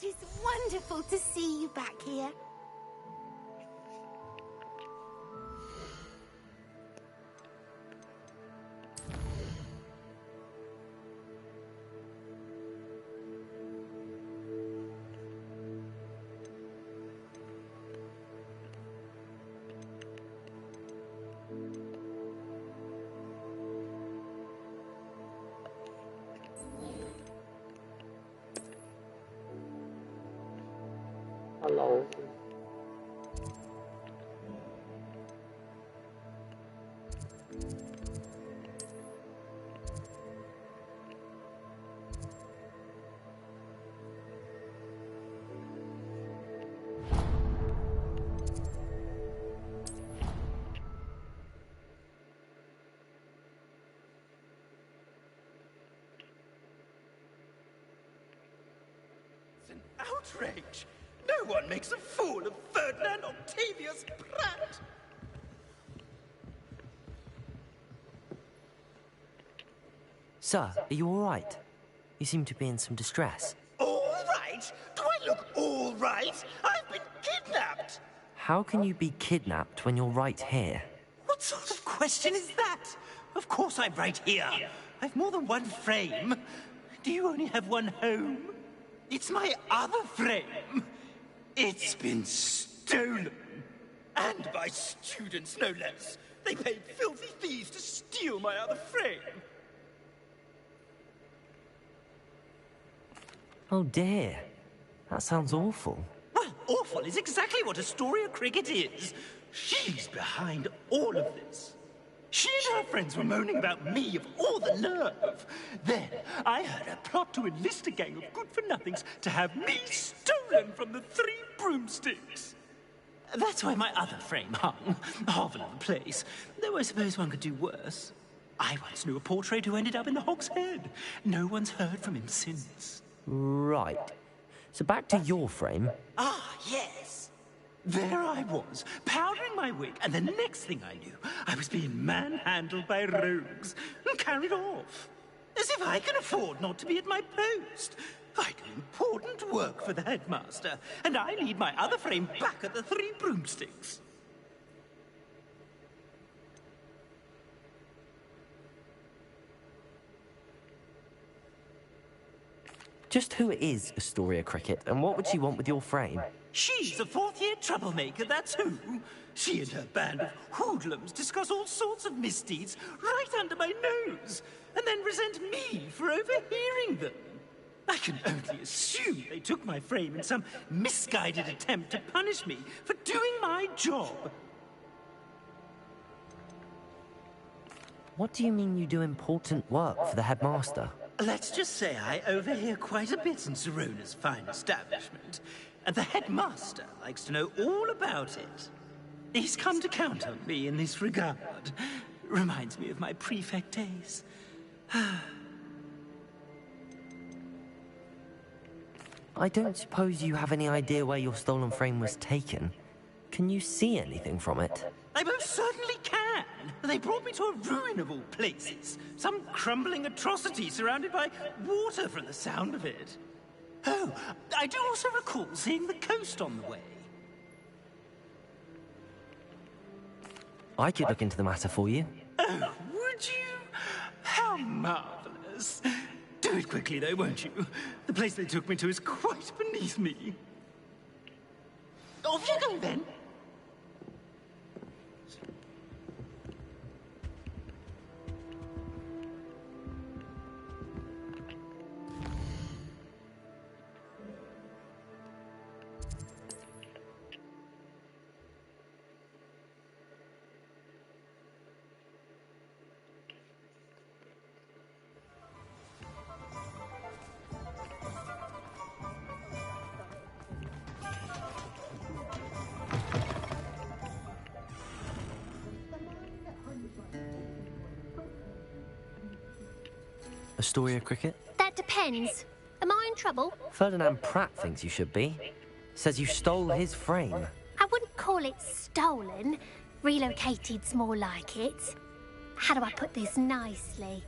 It is wonderful to see you back here. Hello. It's an outrage! No one makes a fool of Ferdinand Octavius Pratt! Sir, are you all right? You seem to be in some distress. All right? Do I look all right? I've been kidnapped! How can you be kidnapped when you're right here? What sort of question is that? Of course I'm right here. I've more than one frame. Do you only have one home? It's my other frame. It's been stolen. And by students, no less. They paid filthy thieves to steal my other frame. Oh dear. That sounds awful. Well, awful is exactly what Astoria Cricket is. She's behind all of this. She and her friends were moaning about me of all the nerve. Then I heard her plot to enlist a gang of good-for-nothings to have me stolen from the Three Broomsticks. That's why my other frame hung. Half another place. Though I suppose one could do worse. I once knew a portrait who ended up in the Hog's Head. No one's heard from him since. Right. So back to your frame. Ah, yes. There I was, powdering my wig, and the next thing I knew, I was being manhandled by rogues and carried off. As if I can afford not to be at my post. I do important work for the headmaster, and I need my other frame back at the Three Broomsticks. Just who is Astoria Cricket, and what would she want with your frame? She's a fourth-year troublemaker, that's who. She and her band of hoodlums discuss all sorts of misdeeds right under my nose, and then resent me for overhearing them. I can only assume they took my frame in some misguided attempt to punish me for doing my job. What do you mean you do important work for the headmaster? Let's just say I overhear quite a bit in Zerona's fine establishment, and the headmaster likes to know all about it. He's come to count on me in this regard. Reminds me of my prefect days. I don't suppose you have any idea where your stolen frame was taken. Can you see anything from it? I most certainly can. They brought me to a ruin of all places. Some crumbling atrocity surrounded by water from the sound of it. Oh, I do also recall seeing the coast on the way. I could look into the matter for you. Oh, would you? How marvelous. Do it quickly, though, won't you? The place they took me to is quite beneath me. Off you go, then. Astoria Cricket? That depends. Am I in trouble? Ferdinand Pratt thinks you should be. Says you stole his frame. I wouldn't call it stolen. Relocated's more like it. How do I put this nicely?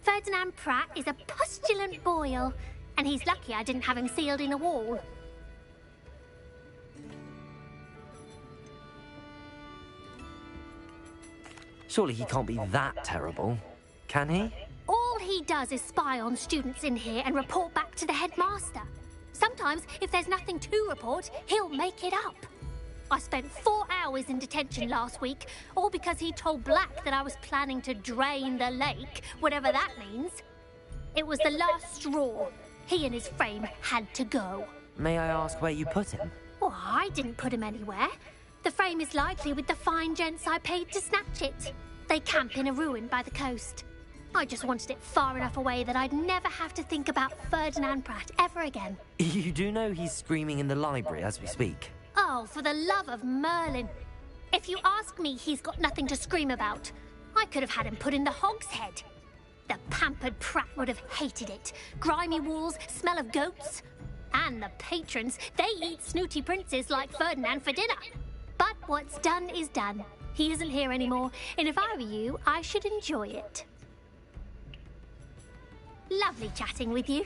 Ferdinand Pratt is a postulant boil. And he's lucky I didn't have him sealed in a wall. Surely he can't be that terrible, can he? All he does is spy on students in here and report back to the headmaster. Sometimes, if there's nothing to report, he'll make it up. I spent 4 hours in detention last week, all because he told Black that I was planning to drain the lake, whatever that means. It was the last straw. He and his frame had to go. May I ask where you put him? Well, I didn't put him anywhere. The frame is likely with the fine gents I paid to snatch it. They camp in a ruin by the coast. I just wanted it far enough away that I'd never have to think about Ferdinand Pratt ever again. You do know he's screaming in the library as we speak. Oh, for the love of Merlin. If you ask me, he's got nothing to scream about. I could have had him put in the Hogshead. The pampered Pratt would have hated it. Grimy walls, smell of goats. And the patrons, they eat snooty princes like Ferdinand for dinner. But what's done is done. He isn't here anymore, and if I were you, I should enjoy it. Lovely chatting with you.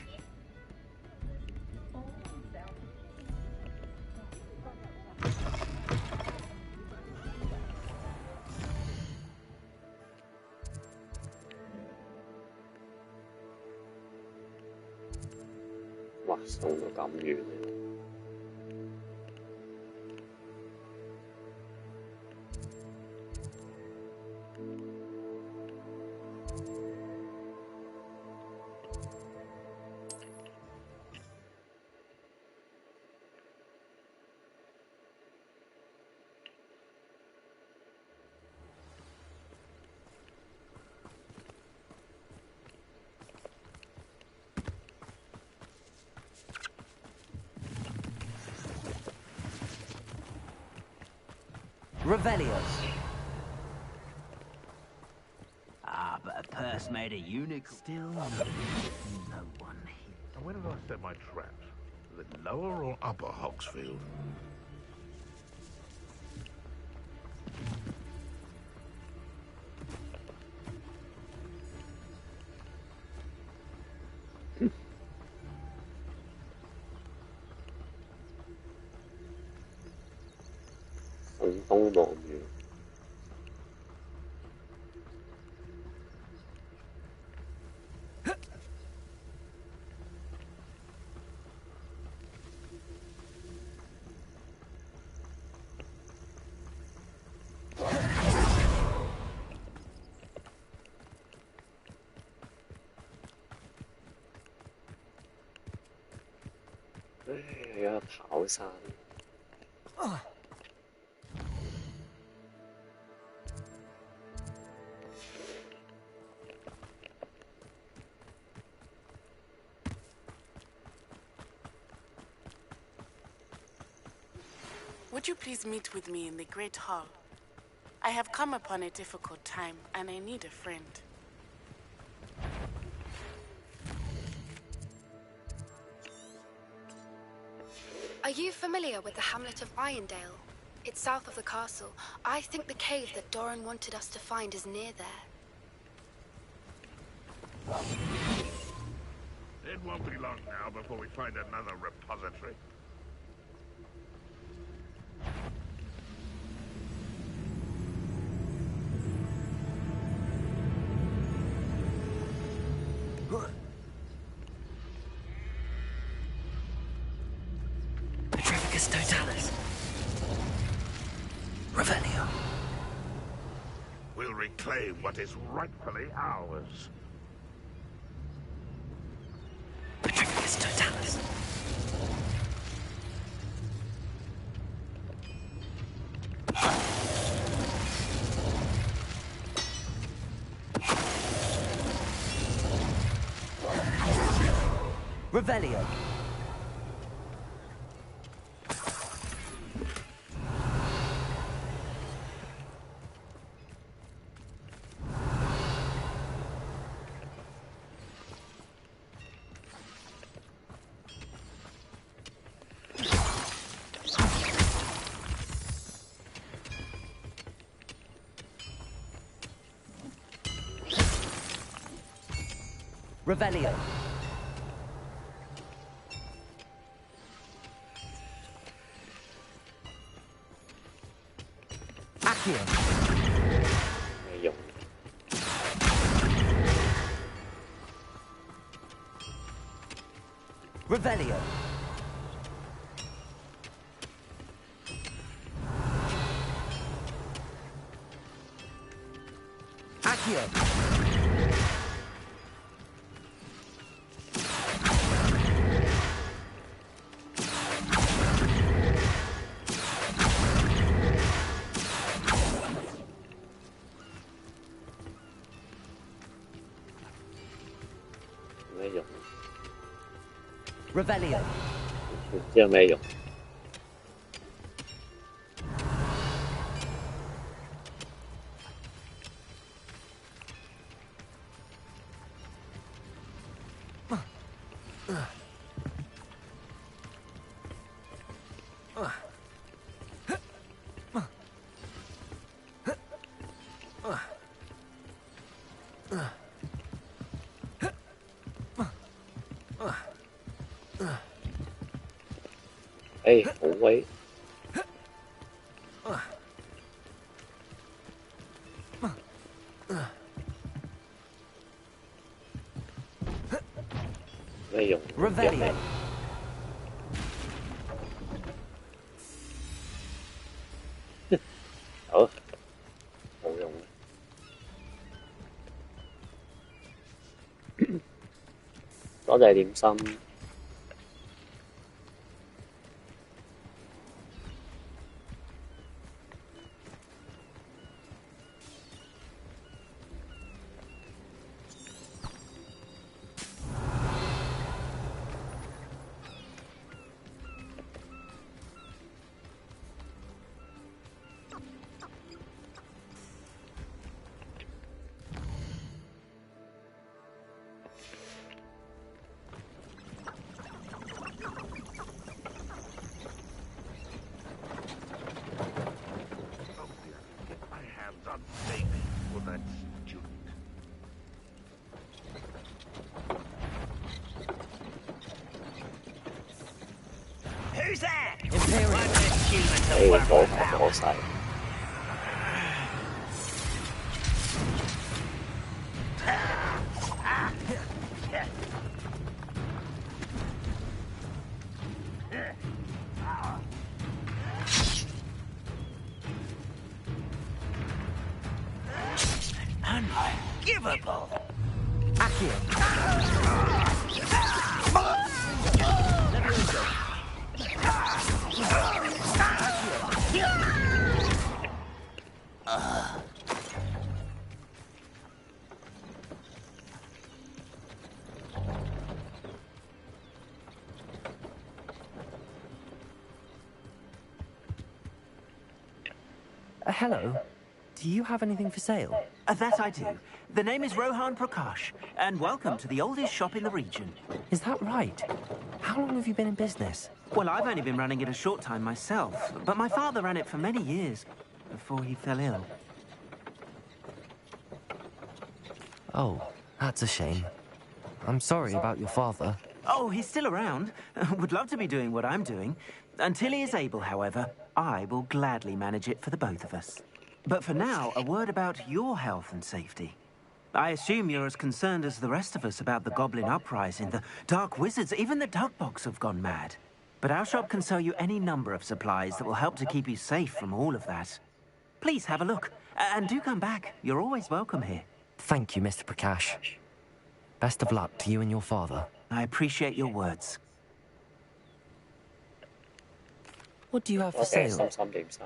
Wow, 送到咁遠嘅。Revelio. Ah, but a purse made of unicorn. Still no one here. And where did I set my traps? Was it lower or upper Hogsfield?東望遠。唉，有得跑山。Would you please meet with me in the Great Hall? I have come upon a difficult time, and I need a friend. Are you familiar with the hamlet of Irondale? It's south of the castle. I think the cave that Doran wanted us to find is near there. It won't be long now before we find another repository. Petrificus totalis. Revelio. We'll reclaim what is rightfully ours. Petrificus totalis. Revelio. Revelio. Accio. 咩用？ Revelio. Accio. Revelio. 唔知有咩用？ 好威！咩用？ Revelio. 好，冇用。多謝點心。 Who's there? 攞晒。 Unforgivable. Accio. Hello. Do you have anything for sale? That I do. The name is Rohan Prakash, and welcome to the oldest shop in the region. Is that right? How long have you been in business? Well, I've only been running it a short time myself, but my father ran it for many years before he fell ill. Oh, that's a shame. I'm sorry about your father. Oh, he's still around. Would love to be doing what I'm doing. Until he is able, however, I will gladly manage it for the both of us. But for now, a word about your health and safety. I assume you're as concerned as the rest of us about the Goblin Uprising, the Dark Wizards, even the Dugbogs have gone mad. But our shop can sell you any number of supplies that will help to keep you safe from all of that. Please have a look, and do come back. You're always welcome here. Thank you, Mr. Prakash. Best of luck to you and your father. I appreciate your words. What do you have for sale? 心點心。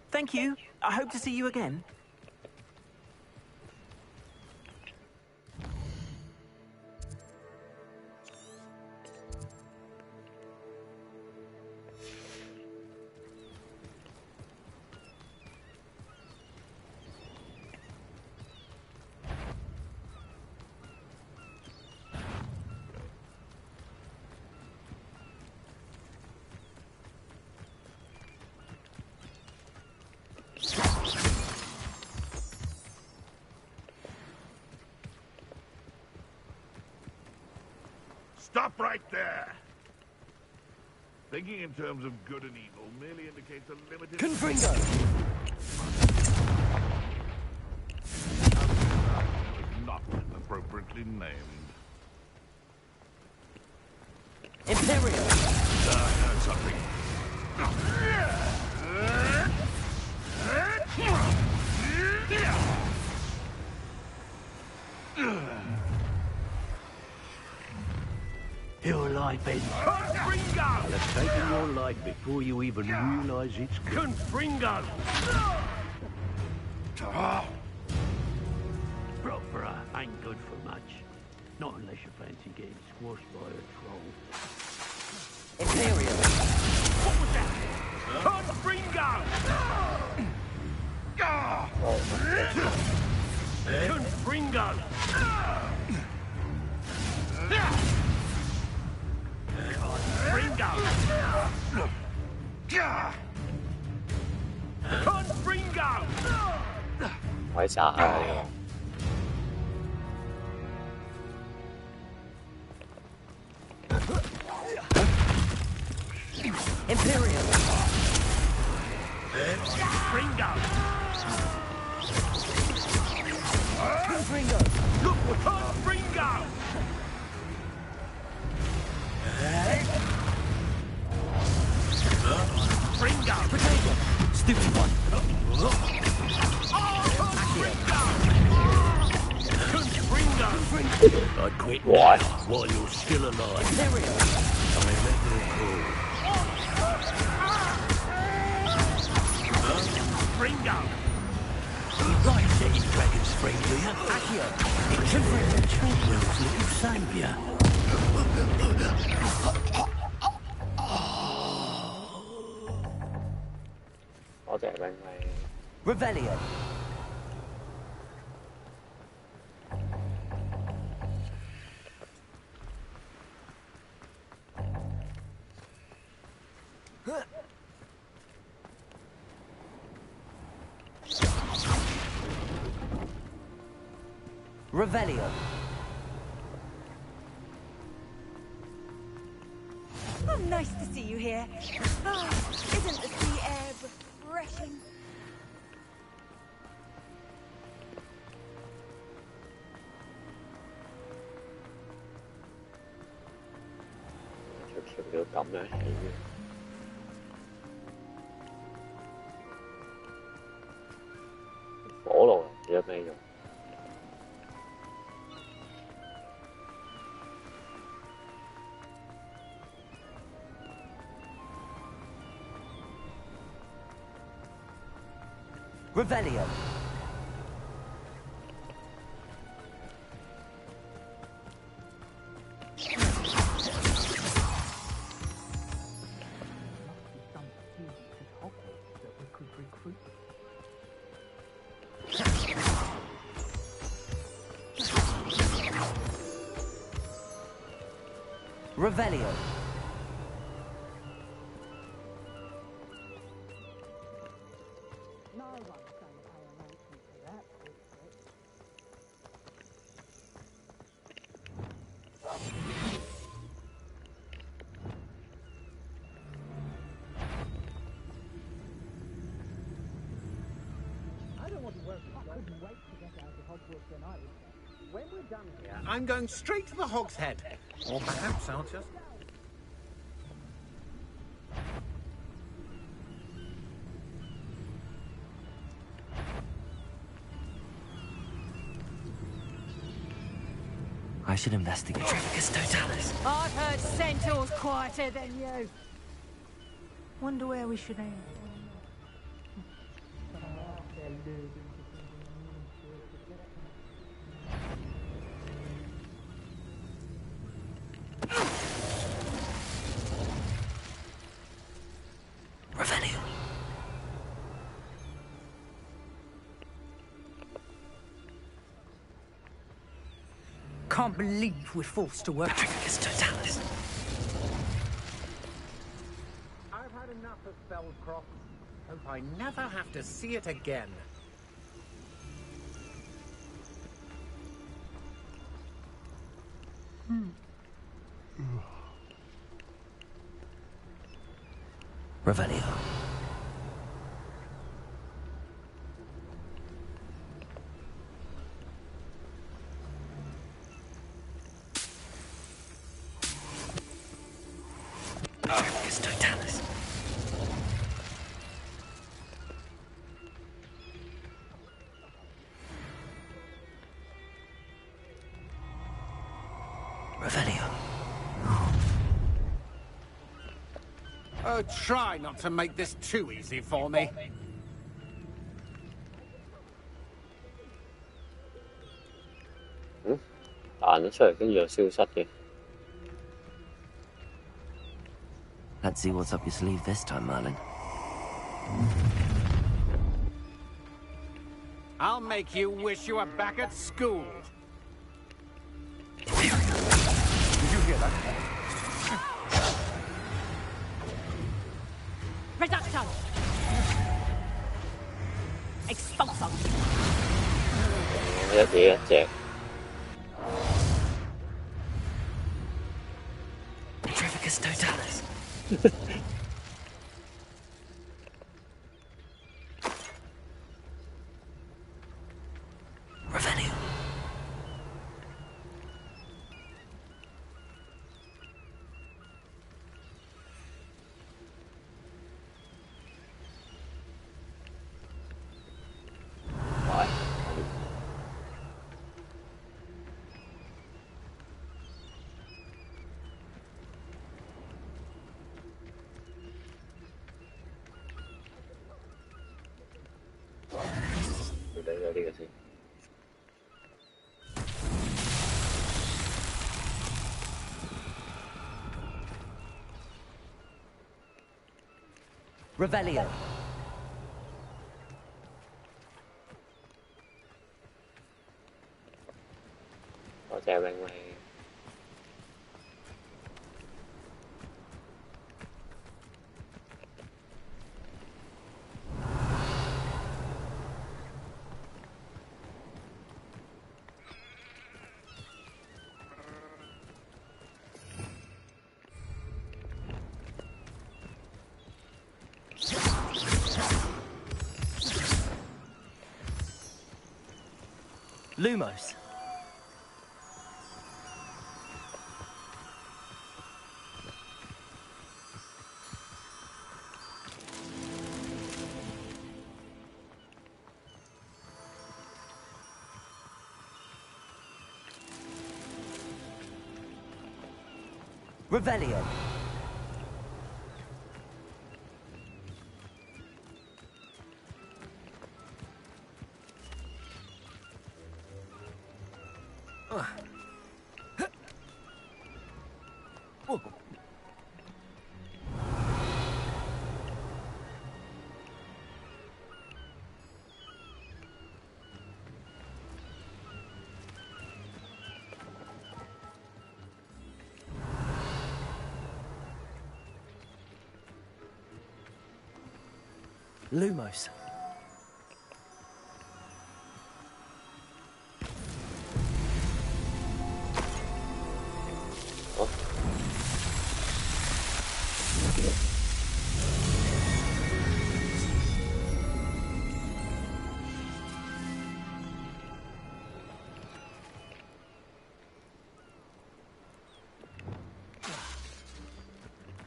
Thank you. I hope to see you again. Stop right there! Thinking in terms of good and evil merely indicates a limited... Confringo! Not appropriately named. Imperial! I heard something. Your life ends. Confringo! I'll have taken your life before you even realize it's gone. Confringo! Proper ain't good for much. Not unless you fancy getting squashed by a troll. Imperial! What was that? Confringo! Confringo! Confringo! Confringo! 我喺炸下呢 Imperial! Confringo! Confringo! Look what Confringo! Confringo! Potato! Stupid one! Confringo! I'd quit What? now while you're still alive. Imperial! I let them call. Confringo! Right, setting dragons free, do you? Accio! Confringo, Chantwell's little saviour. Revelio! Revelio! Oh, nice to see you here. Ah, isn't the sea air refreshing? Revelio! Revelio! When we're done here, I'm going straight to the Hog's Head. Or perhaps I'll just... I should investigate. Trafficus Totalis! I've heard Centaur's quieter than you. Wonder where we should aim. Revelio! Can't believe we're forced to work. Trafficus Totalis! I've had enough of Spellcroft. Hope I never have to see it again. Revelio. It's Totalis. Revelio. Oh, try not to make this too easy for me. Ừ,彈咗出嚟，跟住又消失嘅。Let's see what's up your sleeve this time, Merlin. I'll make you wish you were back at school. Did you hear that? Reducto! Expulso! 一嘢一隻。Petrificus Totalis. Revelio. Revelio. Có treo bên ngoài. Lumos. Revelio. Lumos.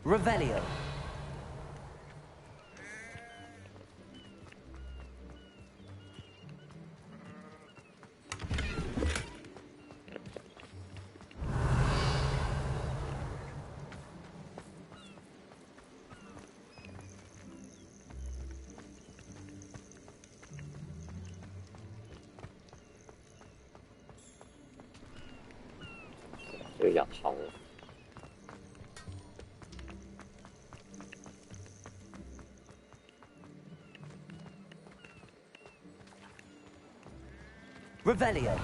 Revelio. Nhập hỏng. Revelio.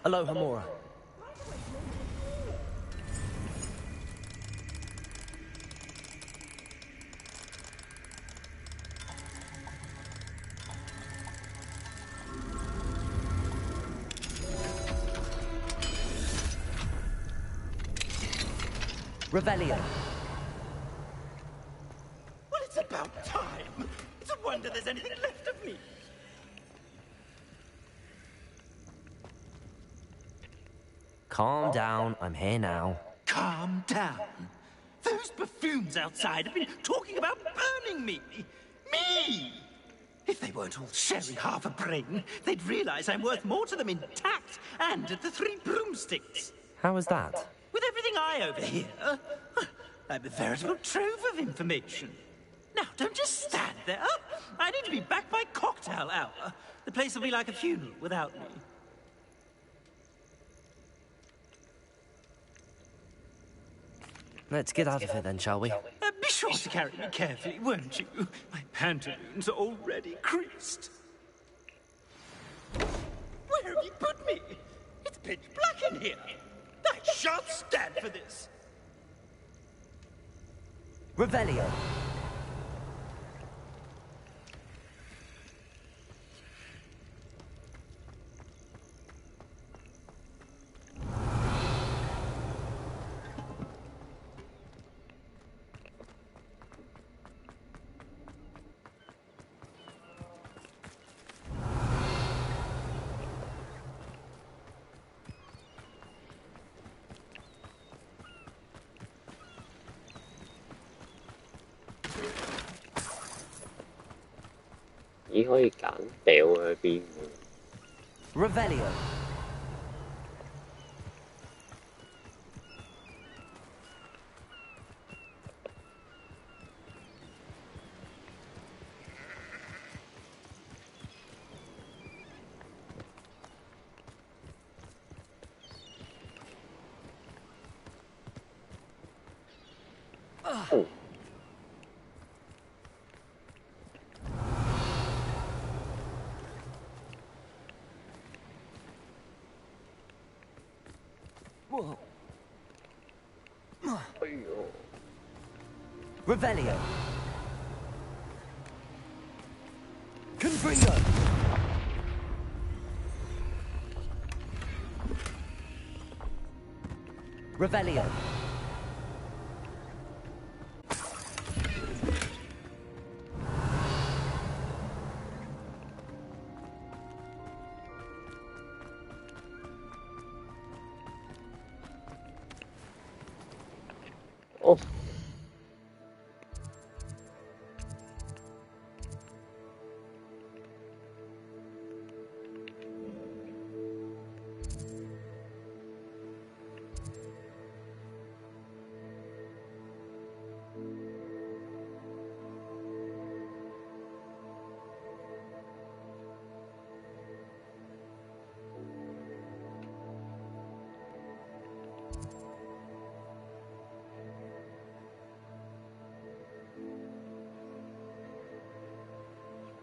Aloha Mora. Revelio. Well, it's about time. It's a wonder there's anything left of me. Calm down, I'm here now. Calm down. Those buffoons outside have been talking about burning me. Me! If they weren't all sharing half a brain, they'd realize I'm worth more to them intact and at the Three Broomsticks. How was that? With everything I overhear, I'm a veritable trove of information. Now, don't just stand there. I need to be back by cocktail hour. The place will be like a funeral without me. Let's get out of here then, shall we? Be sure to carry me carefully, won't you? My pantaloons are already creased. Where have you put me? It's pitch black in here. I shan't stand for this. Revelio.咦，可以揀掉佢去邊喎 Revelio. Revelio. Confringo. Revelio. Oh.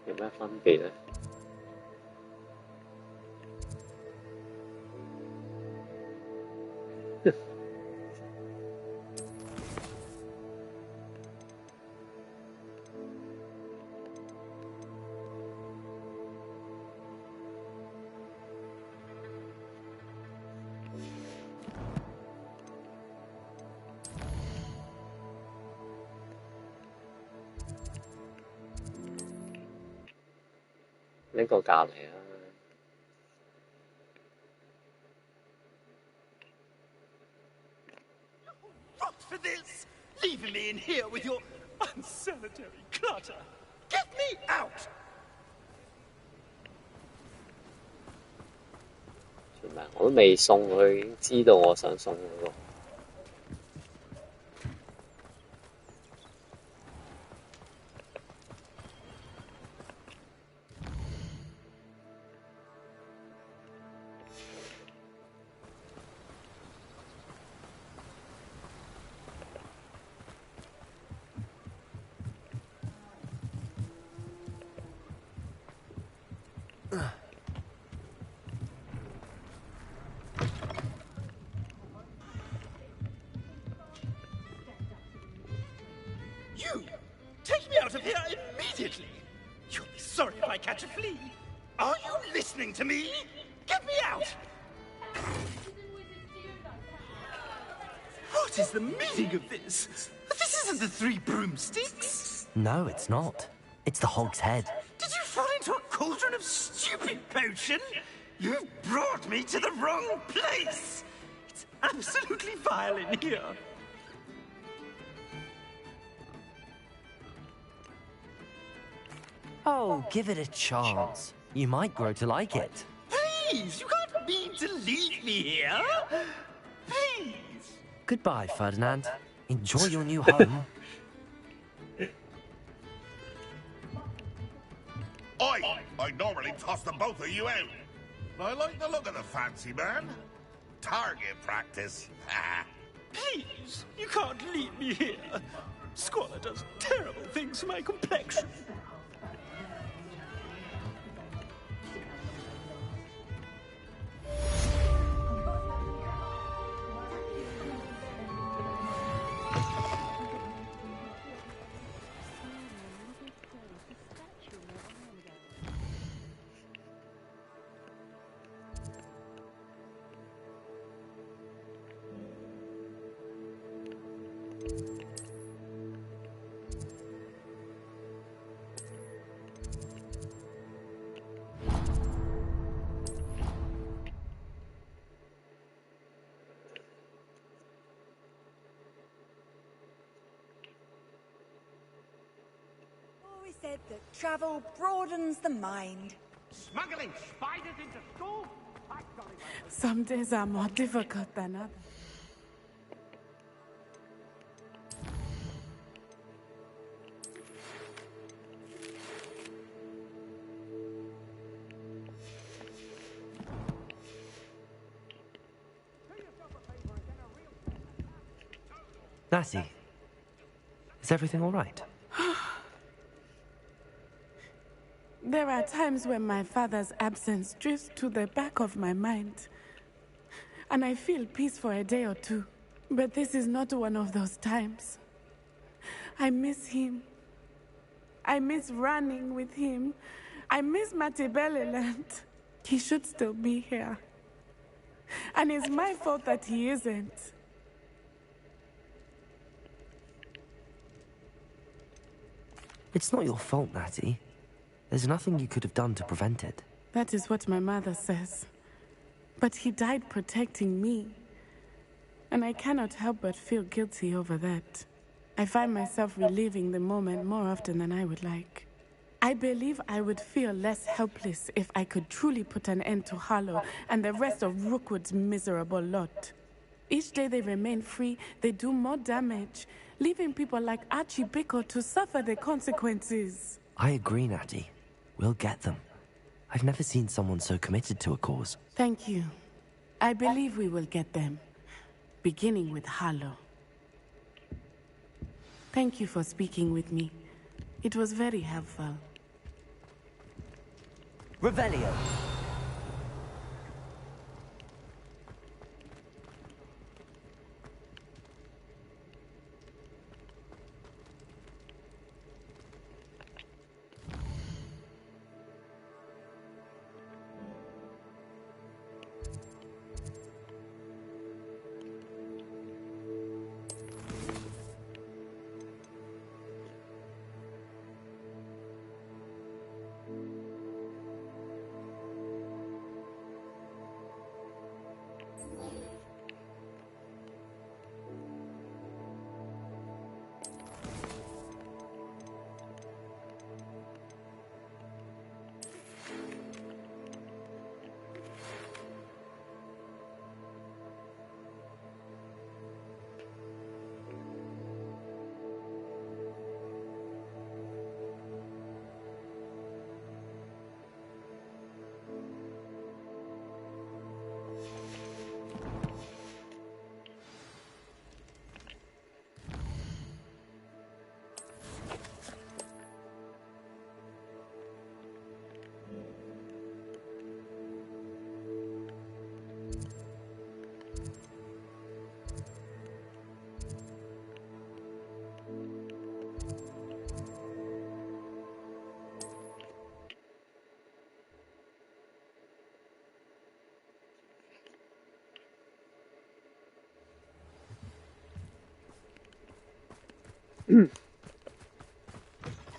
有咩分別咧？呢個隔離啊！ Rot for this! Leaving me in here with your unsanitary clutter! Get me out! 全名我都未送佢，已經知道我想送嗰個。catch a flea. Are you listening to me? Get me out! What is the meaning of this? This isn't the Three Broomsticks. No, it's not. It's the Hog's Head. Did you fall into a cauldron of stupid potion? You've brought me to the wrong place. It's absolutely vile in here. Oh, give it a chance. You might grow to like it. Please, you can't mean to leave me here. Please. Goodbye, Ferdinand. Enjoy your new home. I'd normally toss the both of you out. But I like the look of the fancy man. Target practice. Please, you can't leave me here. Squalor does terrible things to my complexion. Always said that travel broadens the mind. Smuggling spiders into school? Some days are more difficult than others. Lassie, is everything all right? There are times when my father's absence drifts to the back of my mind, and I feel peace for a day or two. But this is not one of those times. I miss him. I miss running with him. I miss Matibeleland. He should still be here. And it's my fault that he isn't. It's not your fault, Natty. There's nothing you could have done to prevent it. That is what my mother says. But he died protecting me. And I cannot help but feel guilty over that. I find myself reliving the moment more often than I would like. I believe I would feel less helpless if I could truly put an end to Harlow and the rest of Rookwood's miserable lot. Each day they remain free, they do more damage, leaving people like Archie Bickle to suffer the consequences. I agree, Natty. We'll get them. I've never seen someone so committed to a cause. Thank you. I believe we will get them, beginning with Harlow. Thank you for speaking with me. It was very helpful. Revelio!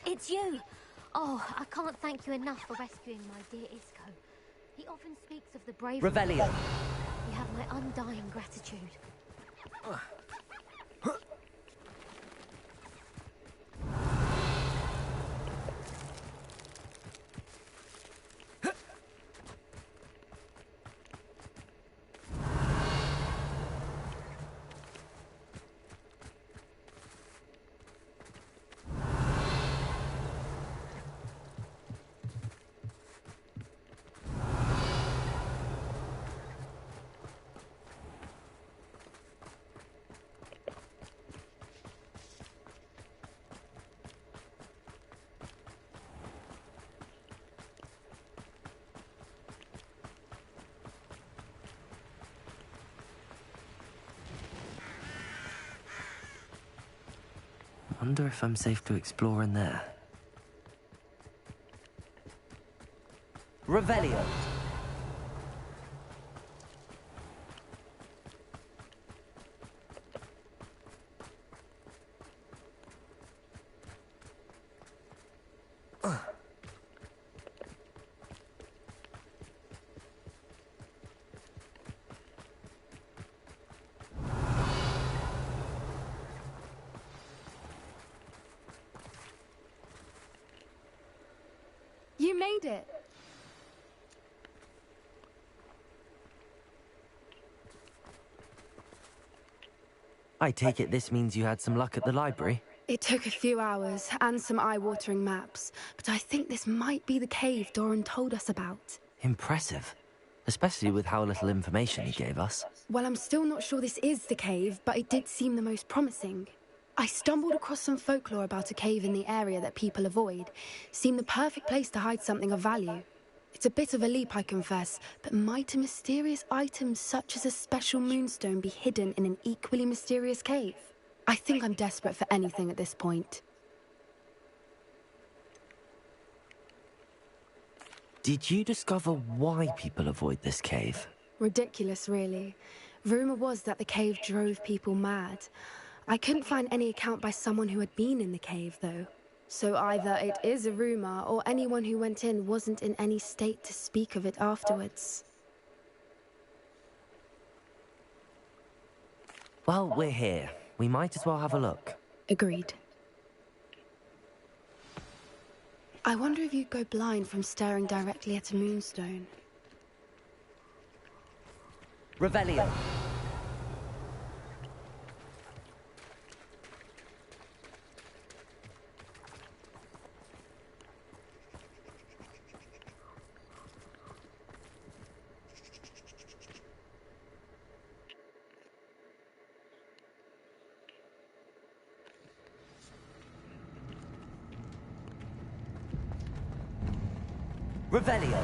It's you! Oh, I can't thank you enough for rescuing my dear Isco. He often speaks of the bravery... Revelio! You have my undying gratitude. Wonder if I'm safe to explore in there. Revelio! You made it. I take it this means you had some luck at the library? It took a few hours and some eye-watering maps, but I think this might be the cave Doran told us about. Impressive. Especially with how little information he gave us. Well, I'm still not sure this is the cave, but it did seem the most promising. I stumbled across some folklore about a cave in the area that people avoid. Seemed the perfect place to hide something of value. It's a bit of a leap, I confess, but might a mysterious item such as a special moonstone be hidden in an equally mysterious cave? I think I'm desperate for anything at this point. Did you discover why people avoid this cave? Ridiculous, really. Rumor was that the cave drove people mad. I couldn't find any account by someone who had been in the cave, though. So either it is a rumor, or anyone who went in wasn't in any state to speak of it afterwards. Well, we're here. We might as well have a look. Agreed. I wonder if you'd go blind from staring directly at a moonstone. Revelio. Revelio!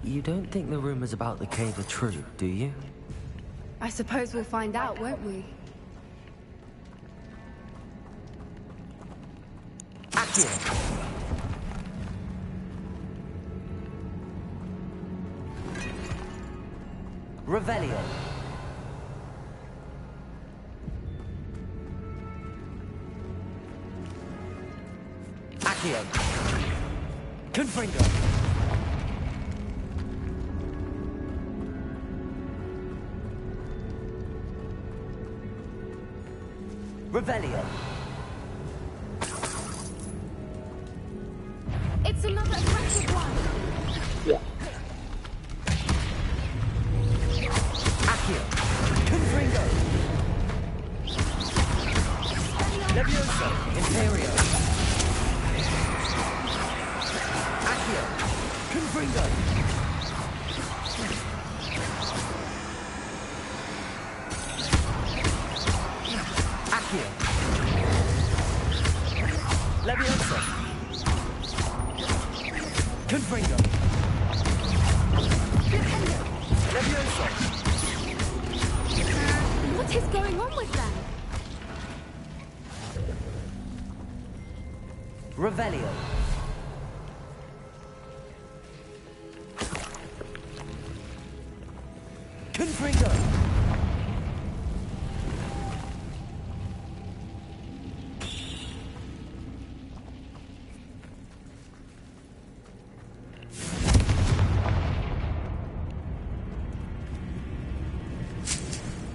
You don't think the rumors about the cave are true, do you? I suppose we'll find out, won't we? Accio! Revelio! Accio! Confringo! Revelio! It's another aggressive one! Yeah. Accio! Confringo! Levioso! Imperio! Accio! Confringo! Accio! Levioso! Confringo! Levioso! What is going on with them? Revelio! Confringo!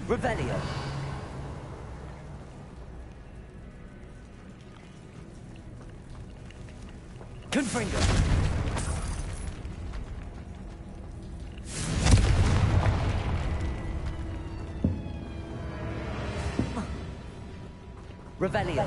Revelio. Confringo. Revelio.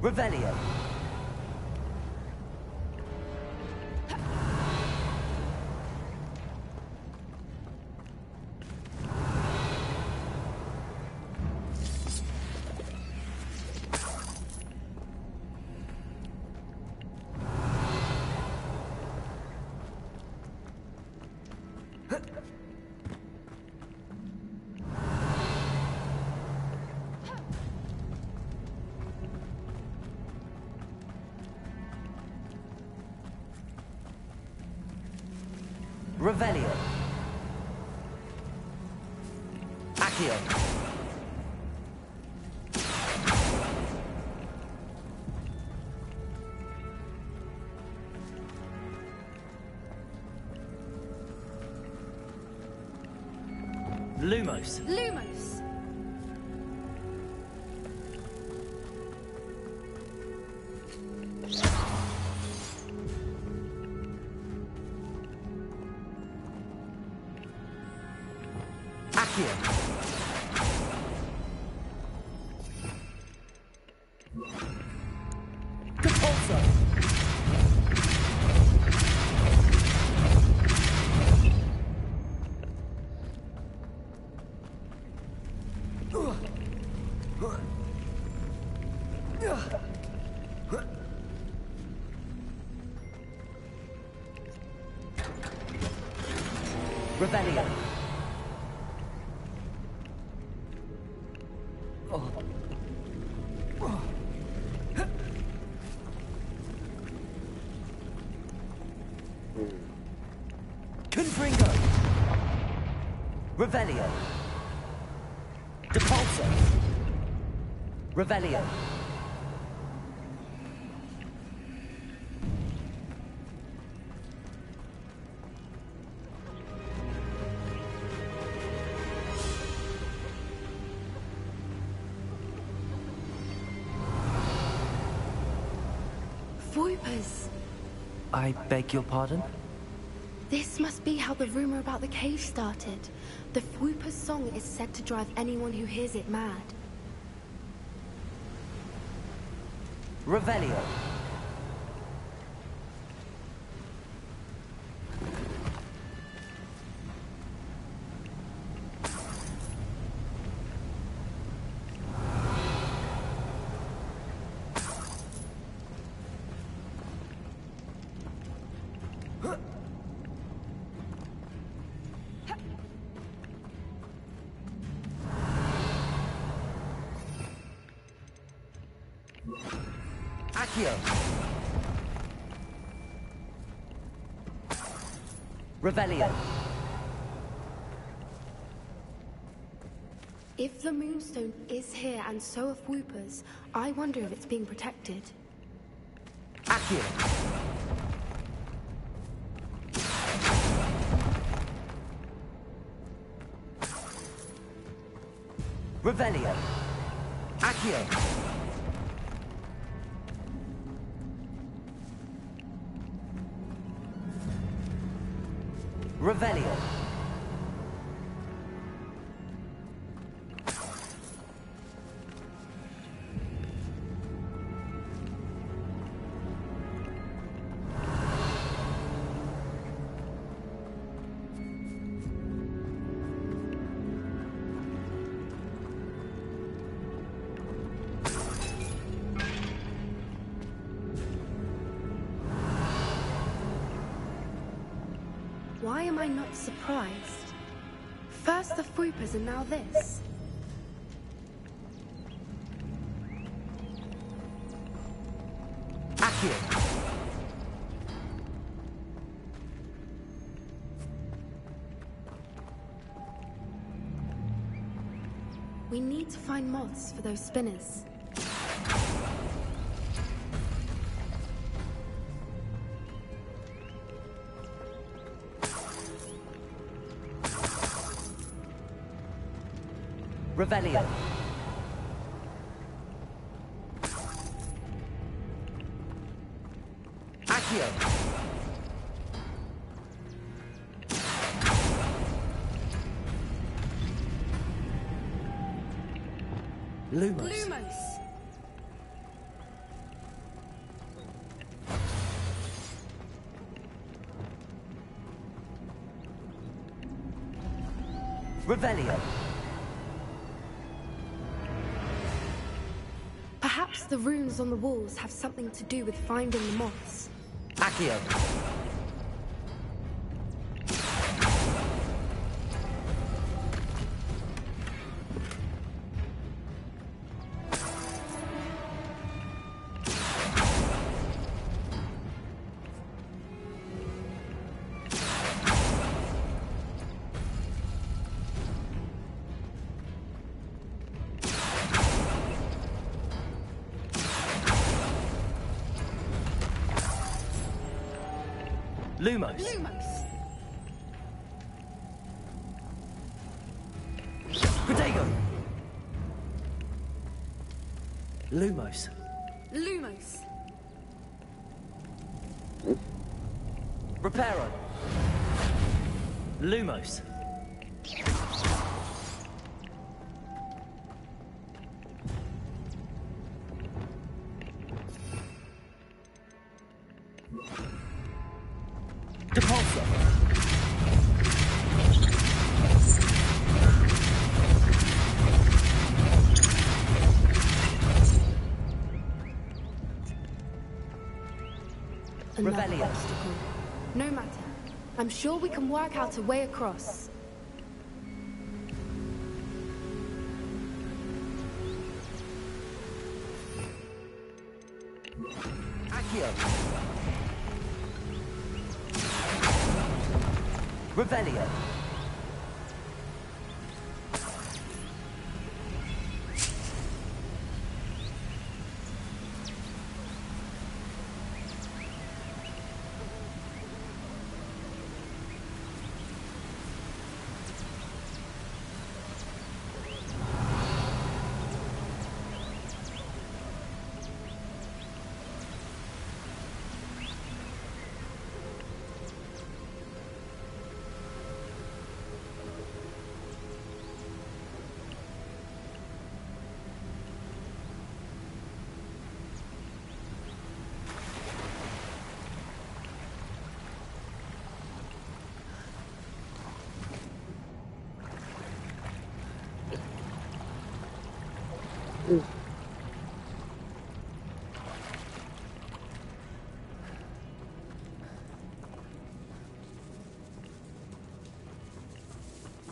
Revelio. Revelio. Accio. Lumos. Lumos! Accio. Repulso. Revelio. Confringo. Revelio. Depulso. Revelio. Voipers! I beg your pardon? This must be how the rumor about the cave started. The Fwooper's song is said to drive anyone who hears it mad. Revelio. Accio. Revelio. If the Moonstone is here and so are Fwoopers, I wonder if it's being protected. Accio. Revelio. Accio. Revelio. Why am I not surprised? First the Fwoopers and now this. We need to find moths for those spinners. Revelio. Accio. Lumos. Revelio. Perhaps the runes on the walls have something to do with finding the moths. Accio. Lumos. Protego. Lumos. Lumos. Reparo. Lumos. Depulso. Another Revelio. obstacle. No matter. I'm sure we can work out a way across. Accio. Revelio.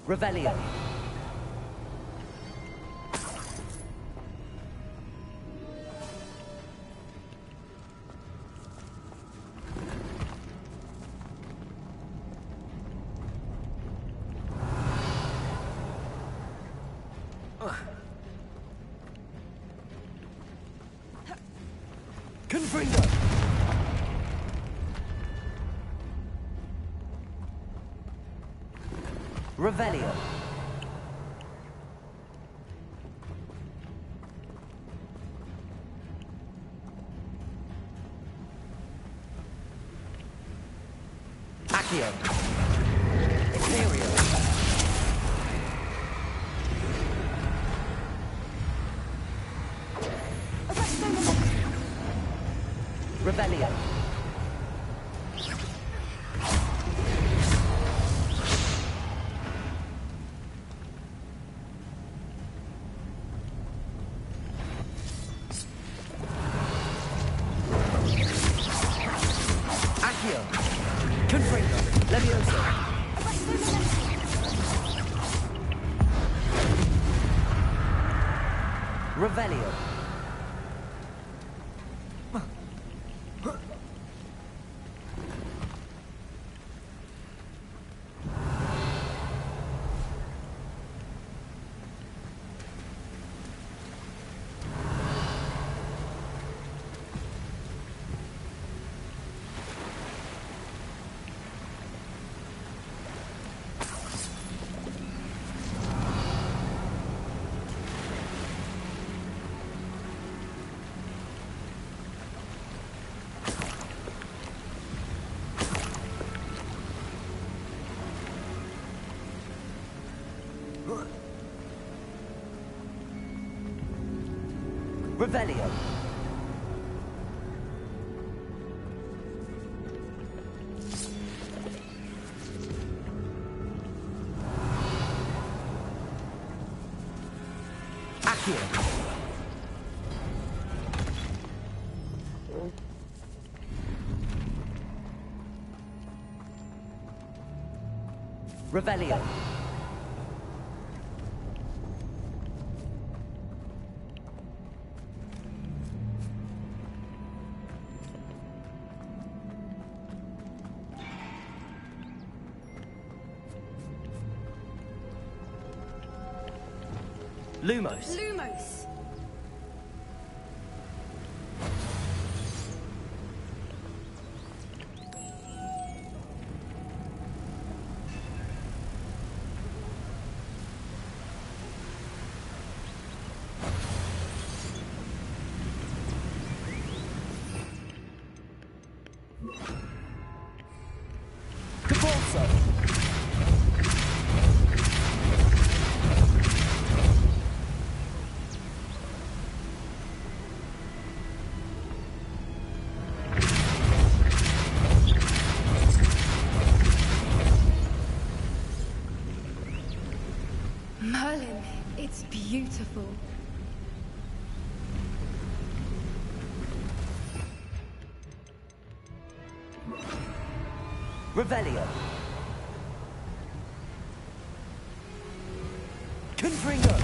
Revelio. Confringo. Revelio. Accio. Imperial. Revelio. Accio. Confringo. Levioso. Revelio. Revelio. Accio. Revelio. Lumos. Lumos. Merlin, it's beautiful. Revelio. Confringo.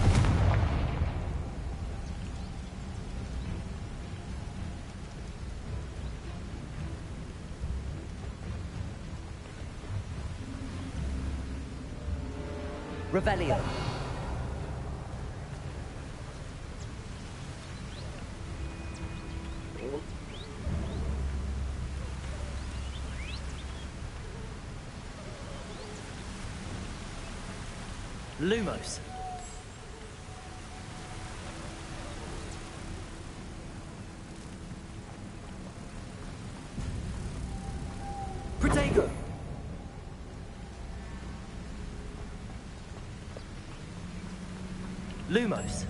Revelio. Lumos. Protego. Lumos.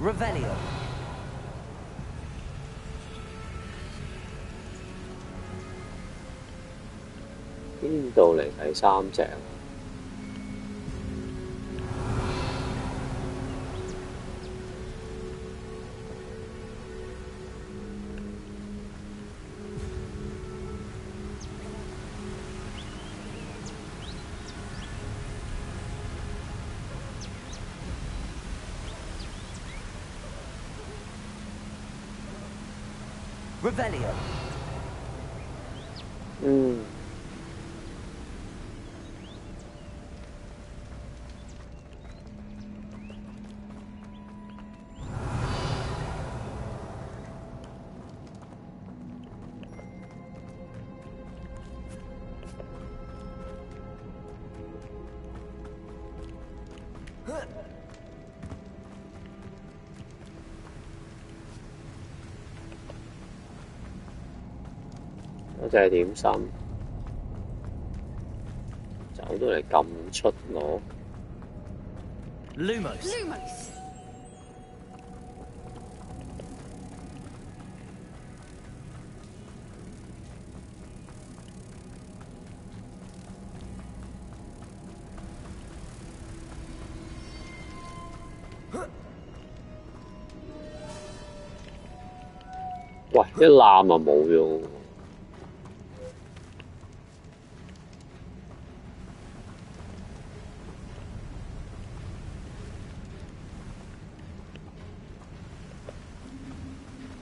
Revelio.邊度嚟第三隻啊？ Revelio. 嗰隻係點心，走到嚟咁出我。Lumos. Lumos.喂，一攬啊冇用。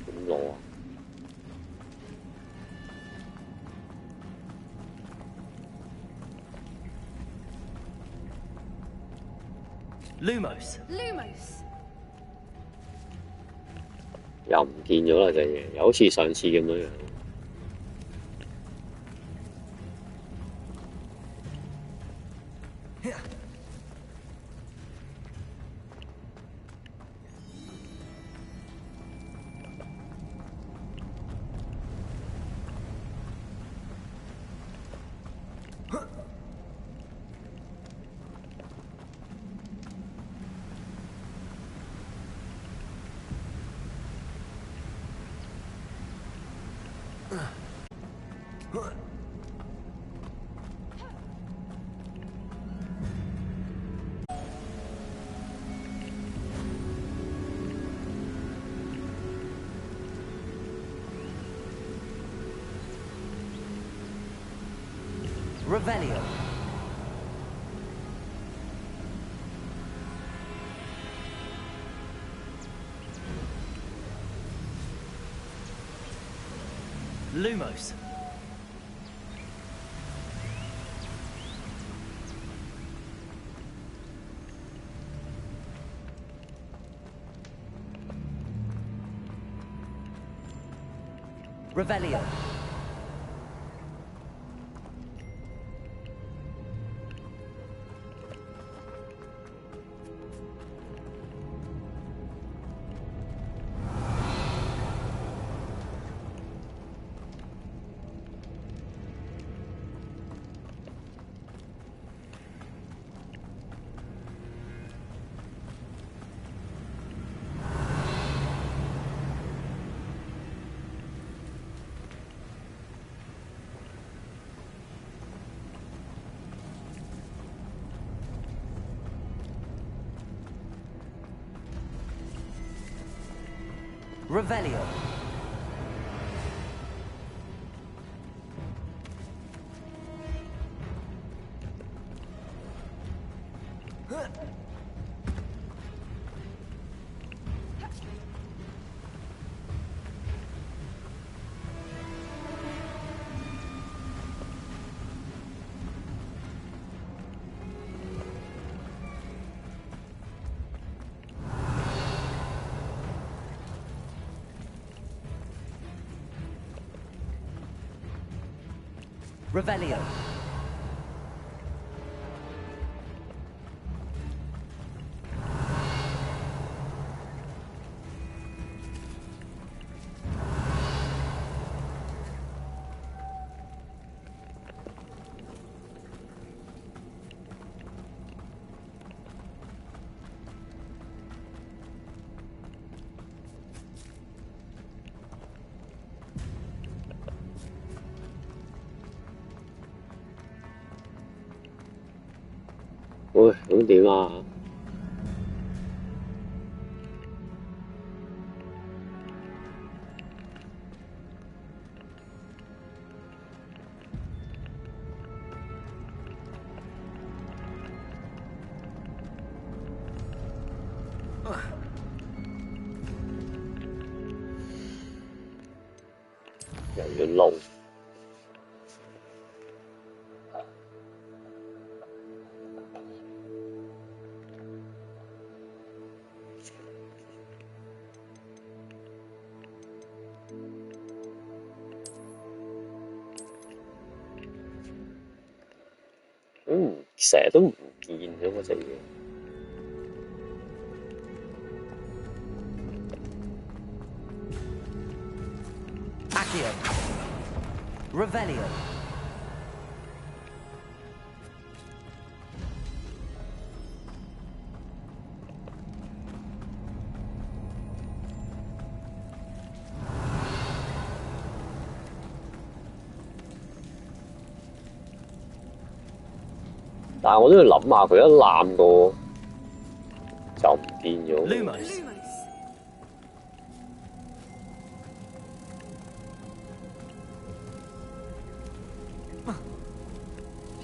點攞啊？ Lumos. Lumos. 又唔見咗啦隻嘢，又好似上次咁樣樣。Revelio. Lumos. Revelio. Revelio. Revelio.喂，咁點啊？又要撈。成日都唔見咗嗰隻嘢。Accio. Revelio.但係我都要諗下，佢一攬過就唔見咗。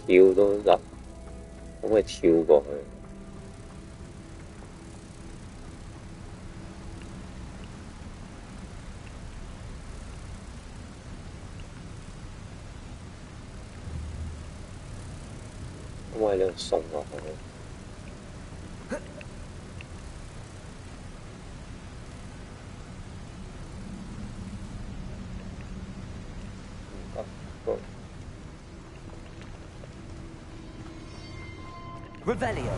跳都得，可唔可以跳過去？可唔可以呢度送落去？Revelio.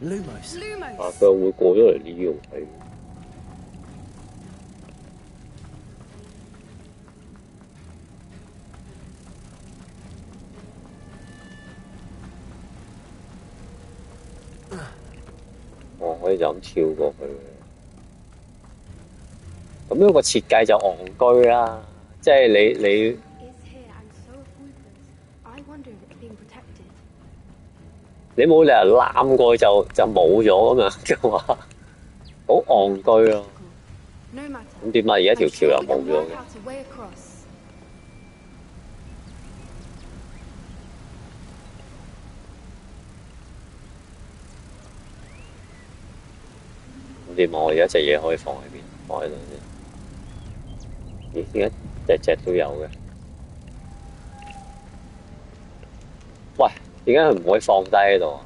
Lumos. 啊，佢會過咗嚟呢個位。以就咁跳過去。咁樣個設計就戇居啦，即係你 你冇理由攬過去就冇咗咁樣嘅話，好戇居咯。咁點解而家條橋又冇咗嘅？咁點啊？我而家隻嘢可以放喺邊？放喺度先。咦？點解隻都有嘅？喂！點解佢唔可以放低喺度啊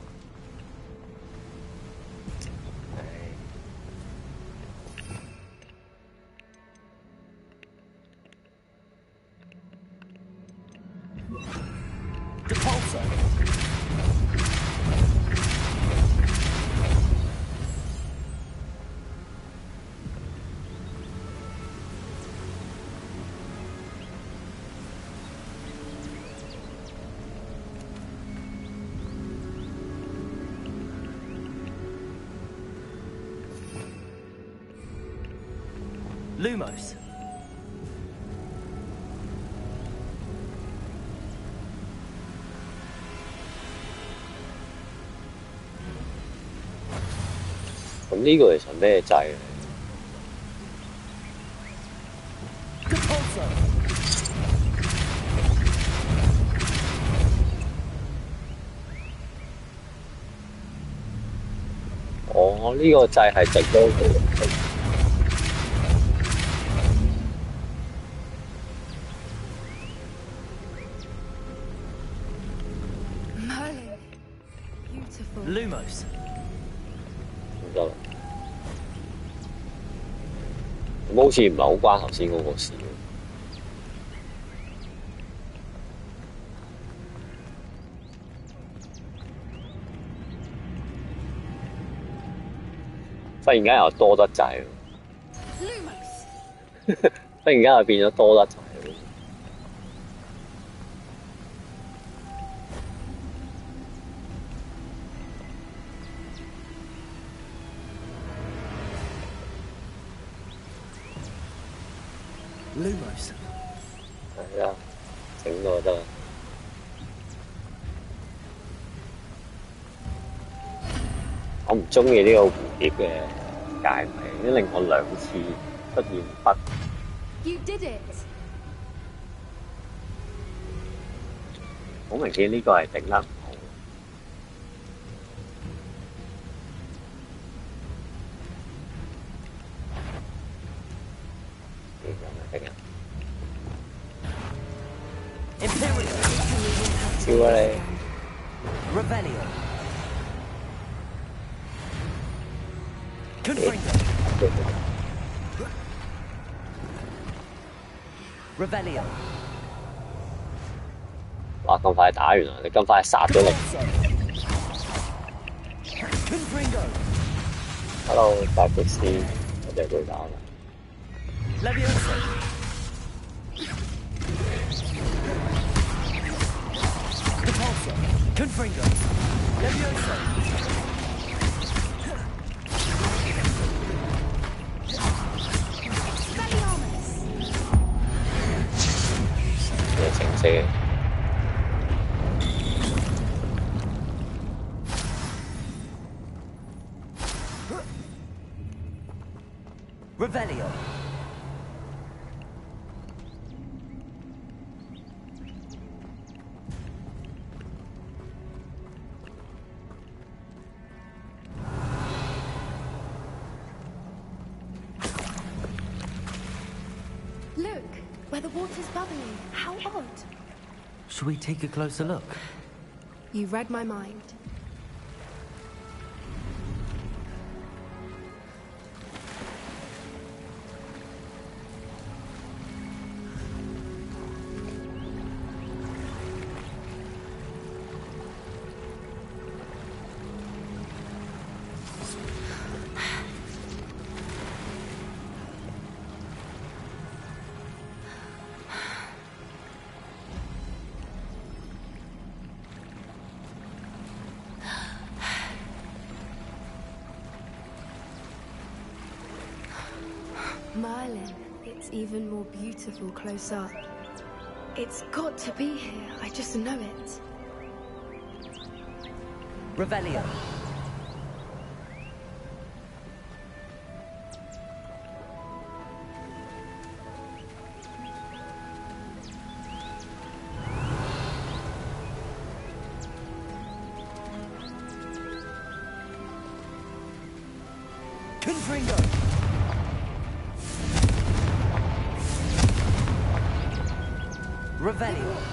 ？Lumos.咁呢個其實咩掣咧？哦，呢個掣係直咗佢。Lumos. 唔得啦，咁好似唔係好關頭先嗰個事。忽然間又多得滯喎，忽然間又變咗多得滯喎。Lumos. 係啊，整咗就得啦。我唔中意呢個蝴蝶嘅界名，令我兩次出現不。You did it. 好明顯呢個係整得唔好。笑啊你 Revelio. Confringo. Revelio. 哇！咁快打完啦！你咁快殺咗你 Confringo. Hello， 大律師，我哋會打啦。Levioso. Repulsor. Confringo. Levioso. Expelliarmus. 程式。Revelio. Look, where the water's bubbling. How odd. Shall we take a closer look? You read my mind. Merlin. It's even more beautiful close up. It's got to be here. I just know it. Revelio.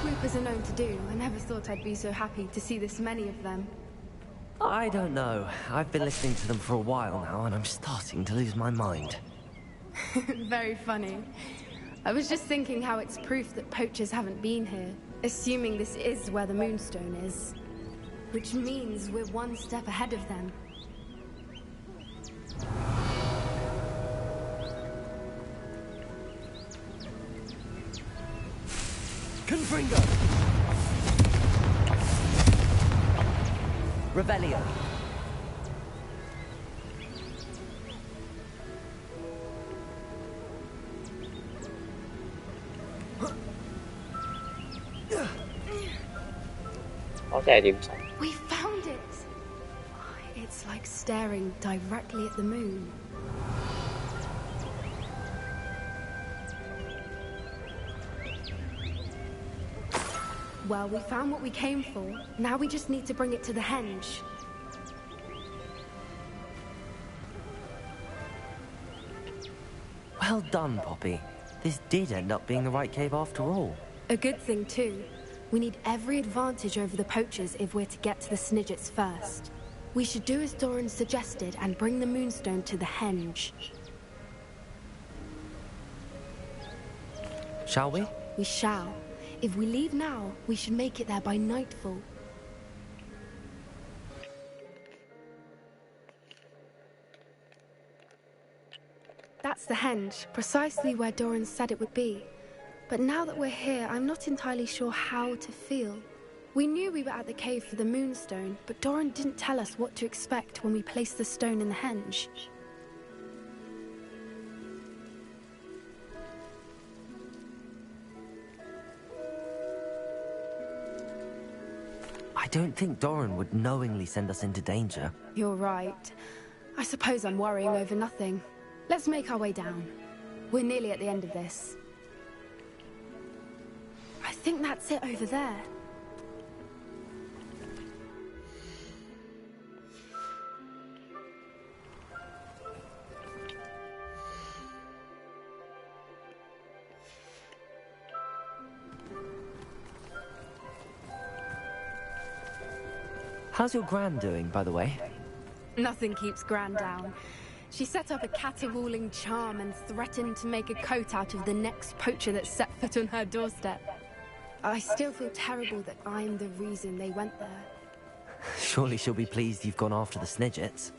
Reapers are known to do. I never thought I'd be so happy to see this many of them. I don't know. I've been listening to them for a while now, and I'm starting to lose my mind. Very funny. I was just thinking how it's proof that poachers haven't been here, assuming this is where the Moonstone is. Which means we're one step ahead of them. Confringo! Revelio. We found it! It's like staring directly at the moon. Well, we found what we came for. Now we just need to bring it to the henge. Well done, Poppy. This did end up being the right cave after all. A good thing, too. We need every advantage over the poachers if we're to get to the Snidgets first. We should do as Doran suggested and bring the Moonstone to the henge. Shall we? We shall. If we leave now, we should make it there by nightfall. That's the henge, precisely where Doran said it would be. But now that we're here, I'm not entirely sure how to feel. We knew we were at the cave for the Moonstone, but Doran didn't tell us what to expect when we placed the stone in the henge. I don't think Doran would knowingly send us into danger. You're right. I suppose I'm worrying over nothing. Let's make our way down. We're nearly at the end of this. I think that's it over there. How's your Gran doing, by the way? Nothing keeps Gran down. She set up a caterwauling charm and threatened to make a coat out of the next poacher that set foot on her doorstep. I still feel terrible that I'm the reason they went there. Surely she'll be pleased you've gone after the Snidgets.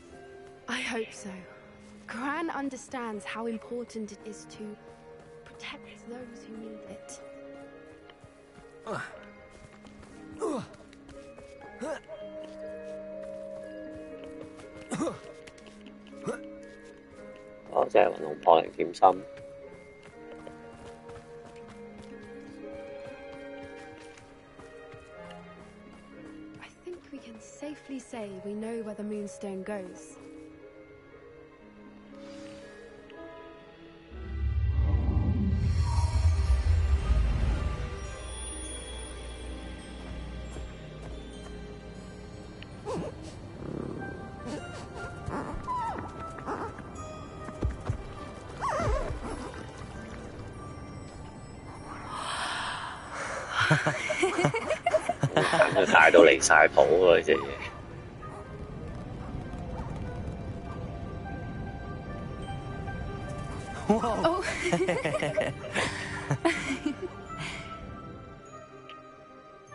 I hope so. Gran understands how important it is to protect those who need it. I think we can safely say we know where the Moonstone goes. Whoa.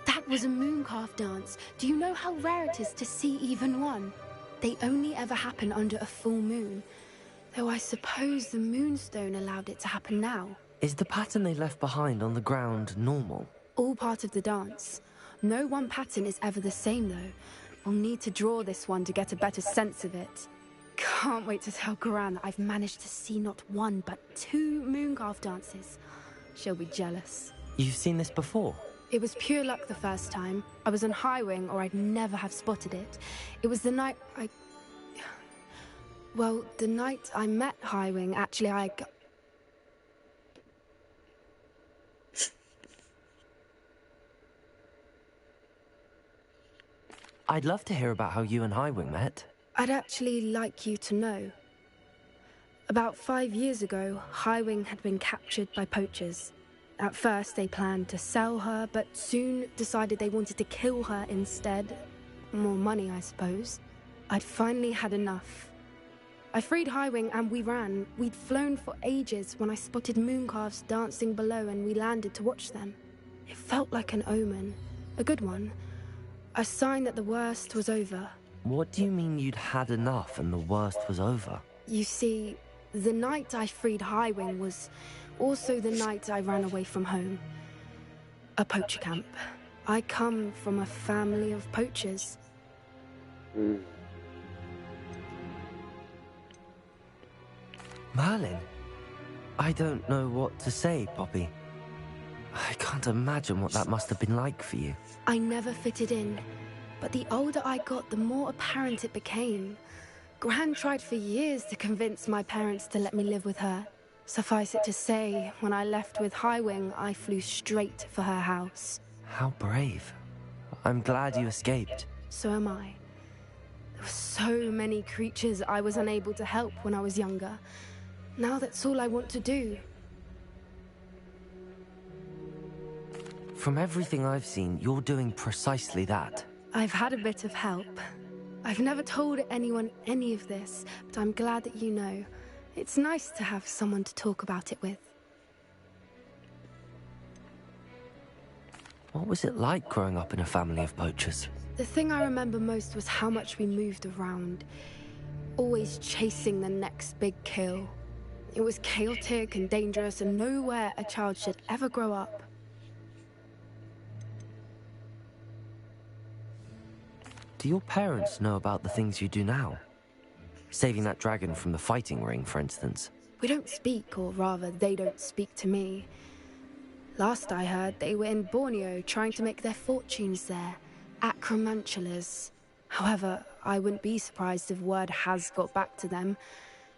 That was a mooncalf dance. Do you know how rare it is to see even one? They only ever happen under a full moon. Though I suppose the Moonstone allowed it to happen now. Is the pattern they left behind on the ground normal? All part of the dance. No one pattern is ever the same, though. We'll need to draw this one to get a better sense of it. can't wait to tell Gran that I've managed to see not one, but 2 Mooncarve dances. She'll be jealous. You've seen this before? It was pure luck the first time. I was on Highwing, or I'd never have spotted it. It was the night Well, the night I met Highwing, actually, I'd love to hear about how you and Highwing met. I'd actually like you to know. About 5 years ago, Highwing had been captured by poachers. At first, they planned to sell her, but soon decided they wanted to kill her instead. More money, I suppose. I'd finally had enough. I freed Highwing and we ran. We'd flown for ages when I spotted Mooncarves dancing below and we landed to watch them. It felt like an omen. A good one. A sign that the worst was over. What do you mean you'd had enough and the worst was over? You see, the night I freed Highwing was also the night I ran away from home. A poacher camp. I come from a family of poachers. Merlin? I don't know what to say, Poppy. I can't imagine what that must have been like for you. I never fitted in, but the older I got, the more apparent it became. Gran tried for years to convince my parents to let me live with her. Suffice it to say, when I left with Highwing, I flew straight for her house. How brave. I'm glad you escaped. So am I. There were so many creatures I was unable to help when I was younger. Now that's all I want to do. From everything I've seen, you're doing precisely that. I've had a bit of help. I've never told anyone any of this, but I'm glad that you know. It's nice to have someone to talk about it with. What was it like growing up in a family of poachers? The thing I remember most was how much we moved around. Always chasing the next big kill. It was chaotic and dangerous and nowhere a child should ever grow up. Do your parents know about the things you do now? Saving that dragon from the fighting ring, for instance. We don't speak, or rather, they don't speak to me. Last I heard, they were in Borneo trying to make their fortunes there. Acromantulas. However, I wouldn't be surprised if word has got back to them.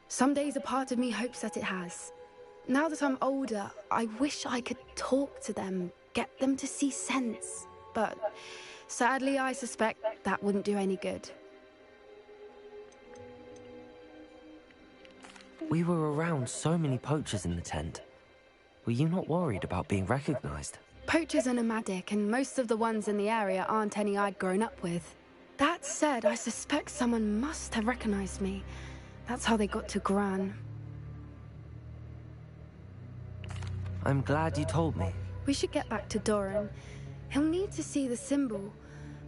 Some days a part of me hopes that it has. Now that I'm older, I wish I could talk to them, get them to see sense. But sadly, I suspect that wouldn't do any good. We were around so many poachers in the tent. Were you not worried about being recognized? Poachers are nomadic, and most of the ones in the area aren't any I'd grown up with. That said, I suspect someone must have recognized me. That's how they got to Gran. I'm glad you told me. We should get back to Doran. He'll need to see the symbol,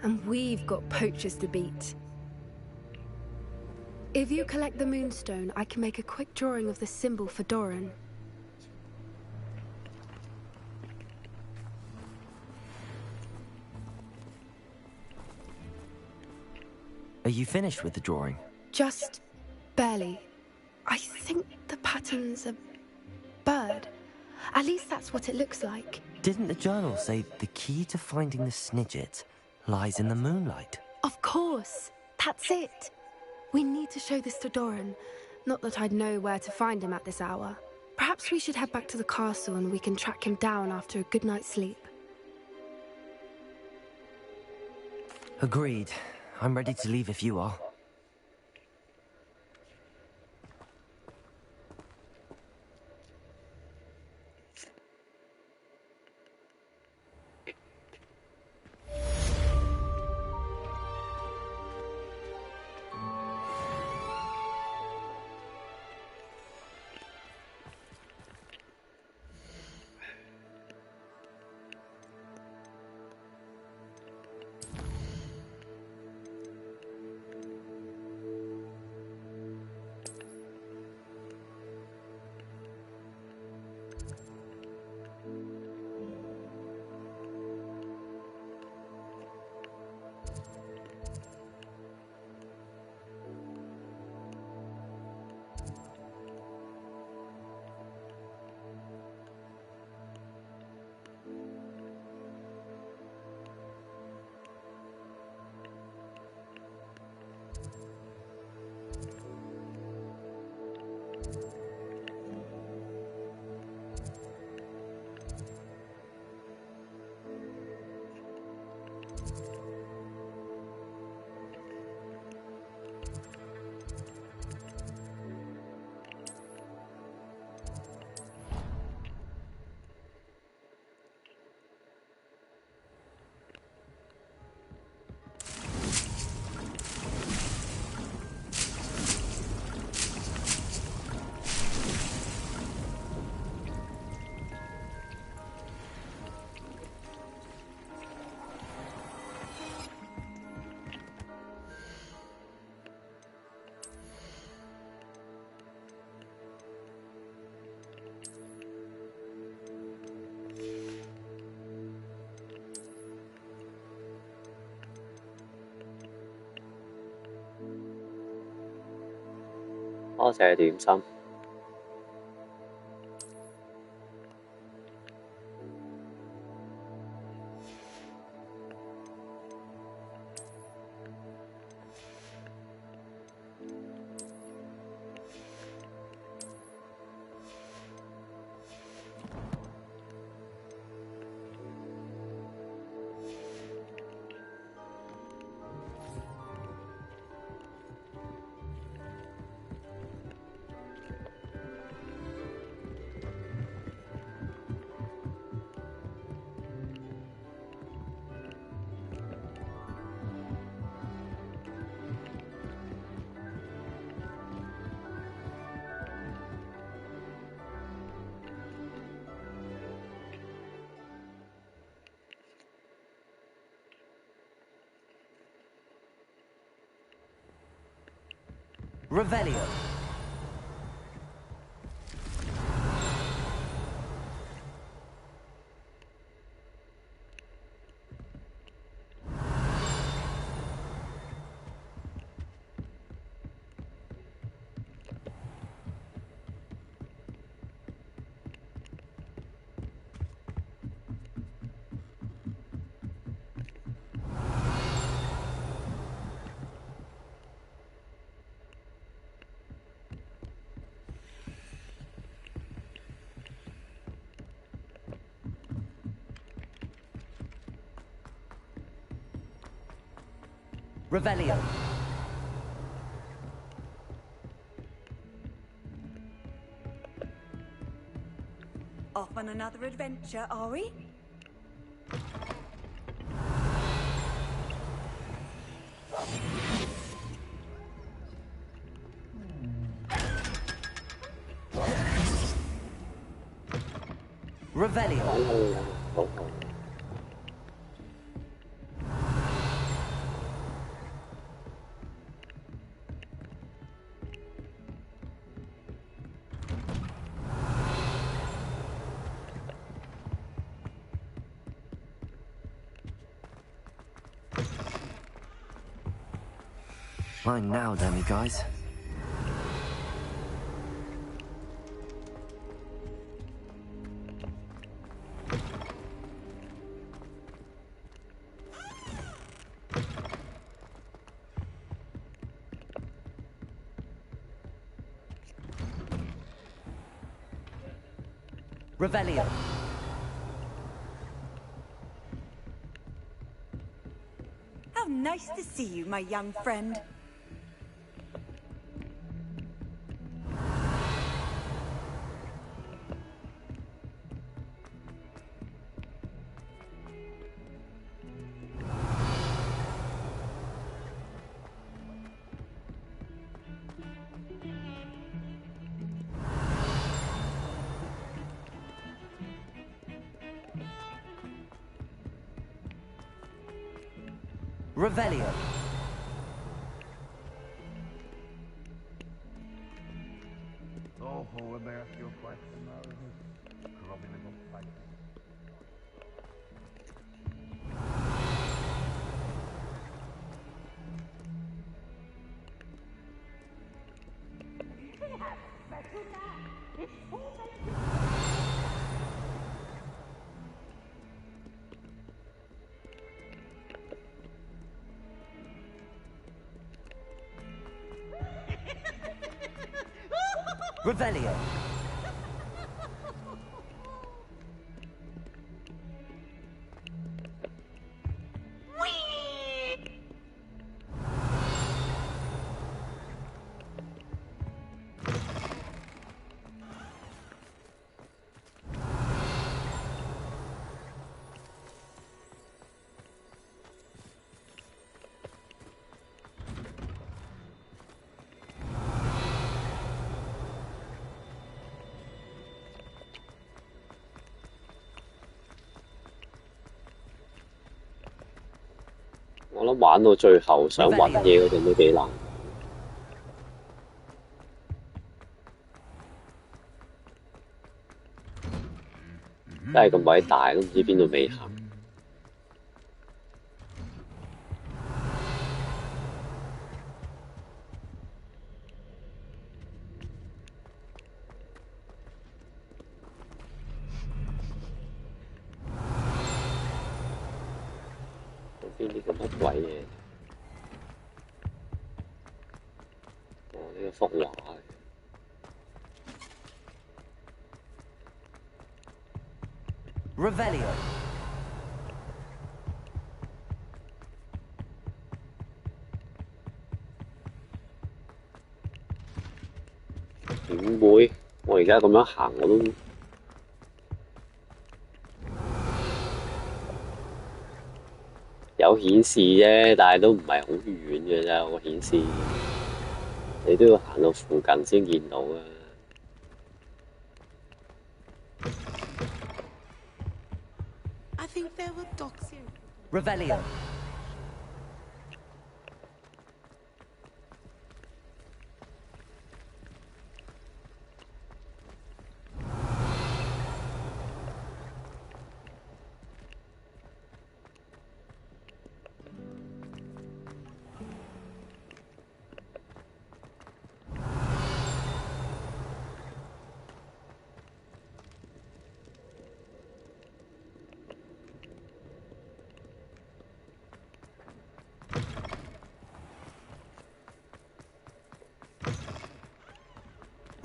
and we've got poachers to beat. If you collect the moonstone, I can make a quick drawing of the symbol for Doran. Are you finished with the drawing? Just barely. I think the pattern's a bird. At least that's what it looks like. Didn't the journal say the key to finding the Snidget lies in the moonlight? Of course. That's it. We need to show this to Doran. Not that I'd know where to find him at this hour. Perhaps we should head back to the castle and we can track him down after a good night's sleep. Agreed. I'm ready to leave if you are. 多謝點心。Revelio. Revelio. Off on another adventure, are we? Revelio. Mine now, dummy guys. Revelio. How nice to see you, my young friend. Revelio. Oh, Robert, you're quite a grubby little fight. Revelio.我諗玩到最後想揾嘢嗰陣都幾難。真係咁偉大，都唔知邊度未行。邊呢個乜鬼嘢？哦，呢個幅畫。Revelio. 點會？我而家咁樣行我都有顯示啫，但係都唔係好遠嘅咋個顯示，你都要行到附近先見到啊。I think there were dogs here. Revelio.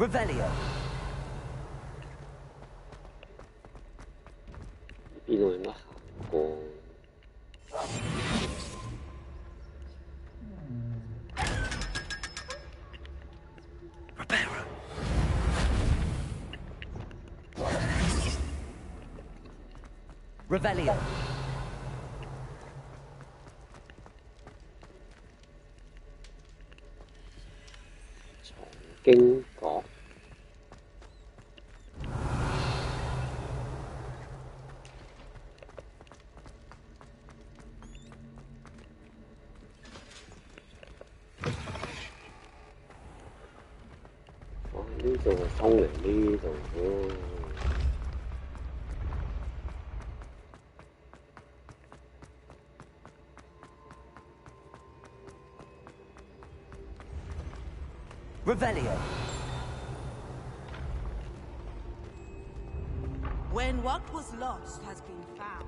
Revelio. 邊度有乜行過？Revelio. 經過。哦，呢度通嚟呢度喎。Revelio. When what was lost has been found.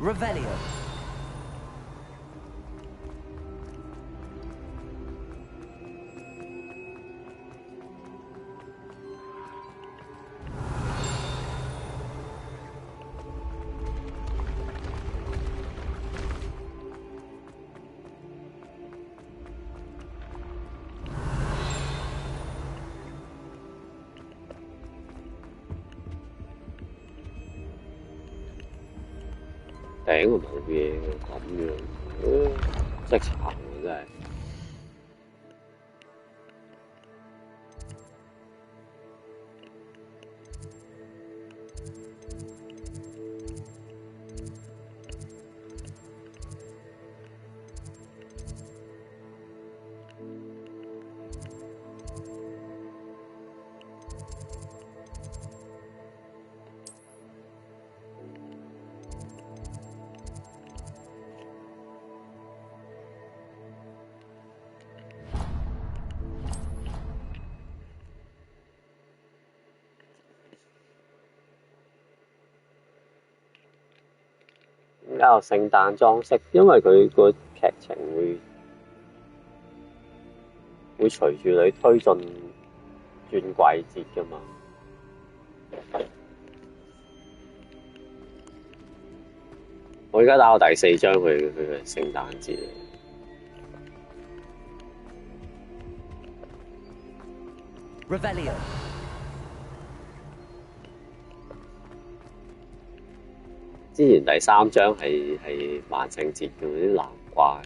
Revelio.頂啊冇嘢喎，咁樣，真係慘啊真係。點解有聖誕裝飾？因為佢個劇情會隨住你推進轉季節㗎嘛。我而家打到第4章，佢嘅聖誕節。Revelio. 之前第3章係萬聖節嘅啲難怪。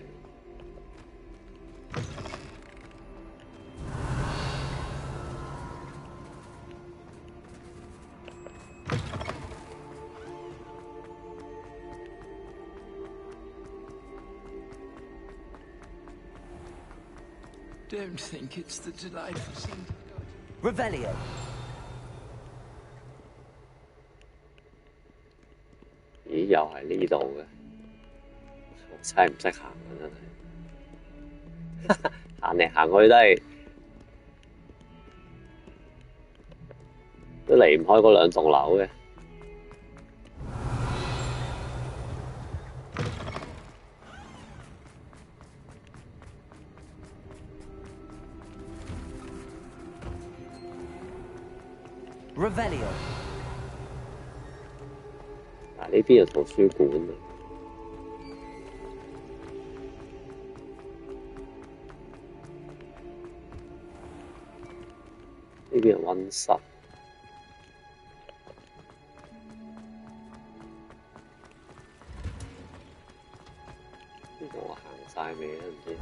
Don't think it's the delightful scene. Revelio. 咦，又係呢度嘅，我真係唔識行啊！真係行嚟行去都離唔開嗰兩棟樓嘅。Revelio。嗱，呢邊有圖書館啊！呢邊有溫室。呢度我行晒未啊？唔知。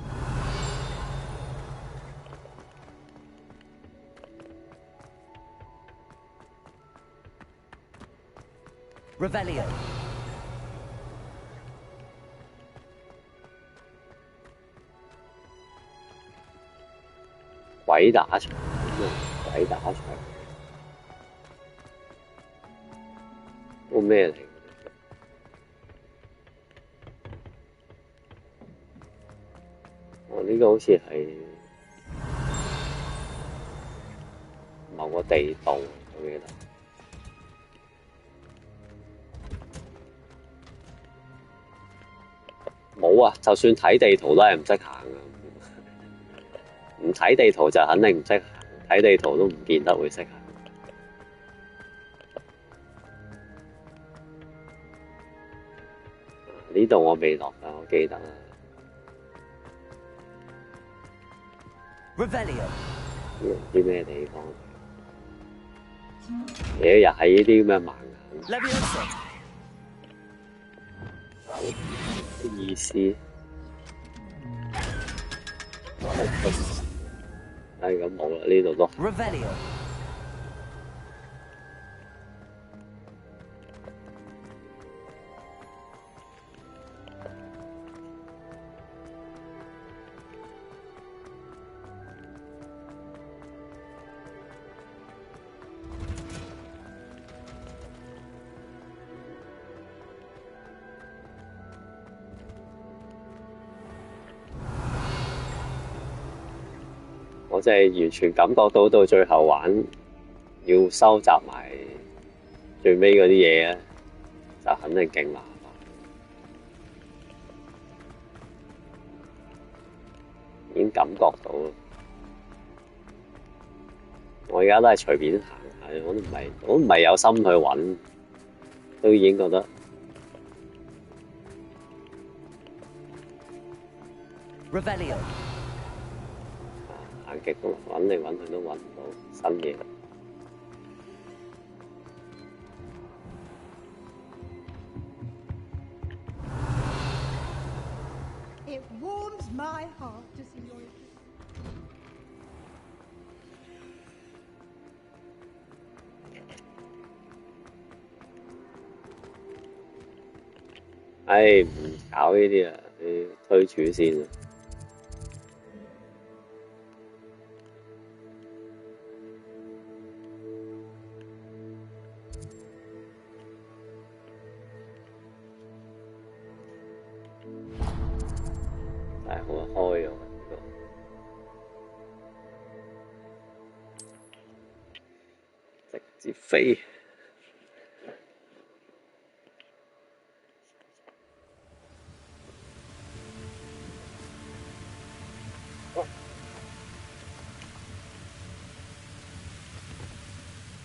Revelio。鬼打牆，鬼打牆，個咩嚟？哦，呢個好似係某個地道，我記得。冇啊！就算睇地圖都係唔識行啊！唔睇地圖就肯定唔識行，睇地圖都唔見得會識行。呢度我未落㗎，我記得啦。Revelio。唔知咩地方？又係呢啲咁嘅盲眼。咩意思？係咁冇啦，呢度都。Revelio。我真係完全感覺到最後玩要收集埋最尾嗰啲嘢咧，就肯定勁麻煩。已經感覺到啦。我而家都係隨便行下，我都唔係有心去揾，都已經覺得。Revelio。行極都揾嚟揾去都揾唔到新嘢。It warms my heart to see your. 唉，唔搞呢啲啊，你推主先啊。但係好開啊！直接飛。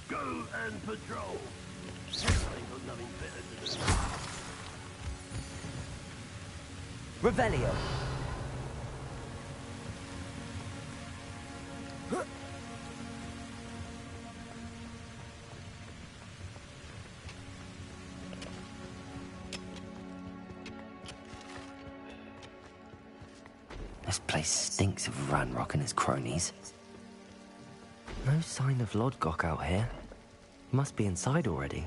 Go and patrol. I've got nothing better to do. Revelio. This place stinks of Ranrock and his cronies. No sign of Lodgok out here. Must be inside already.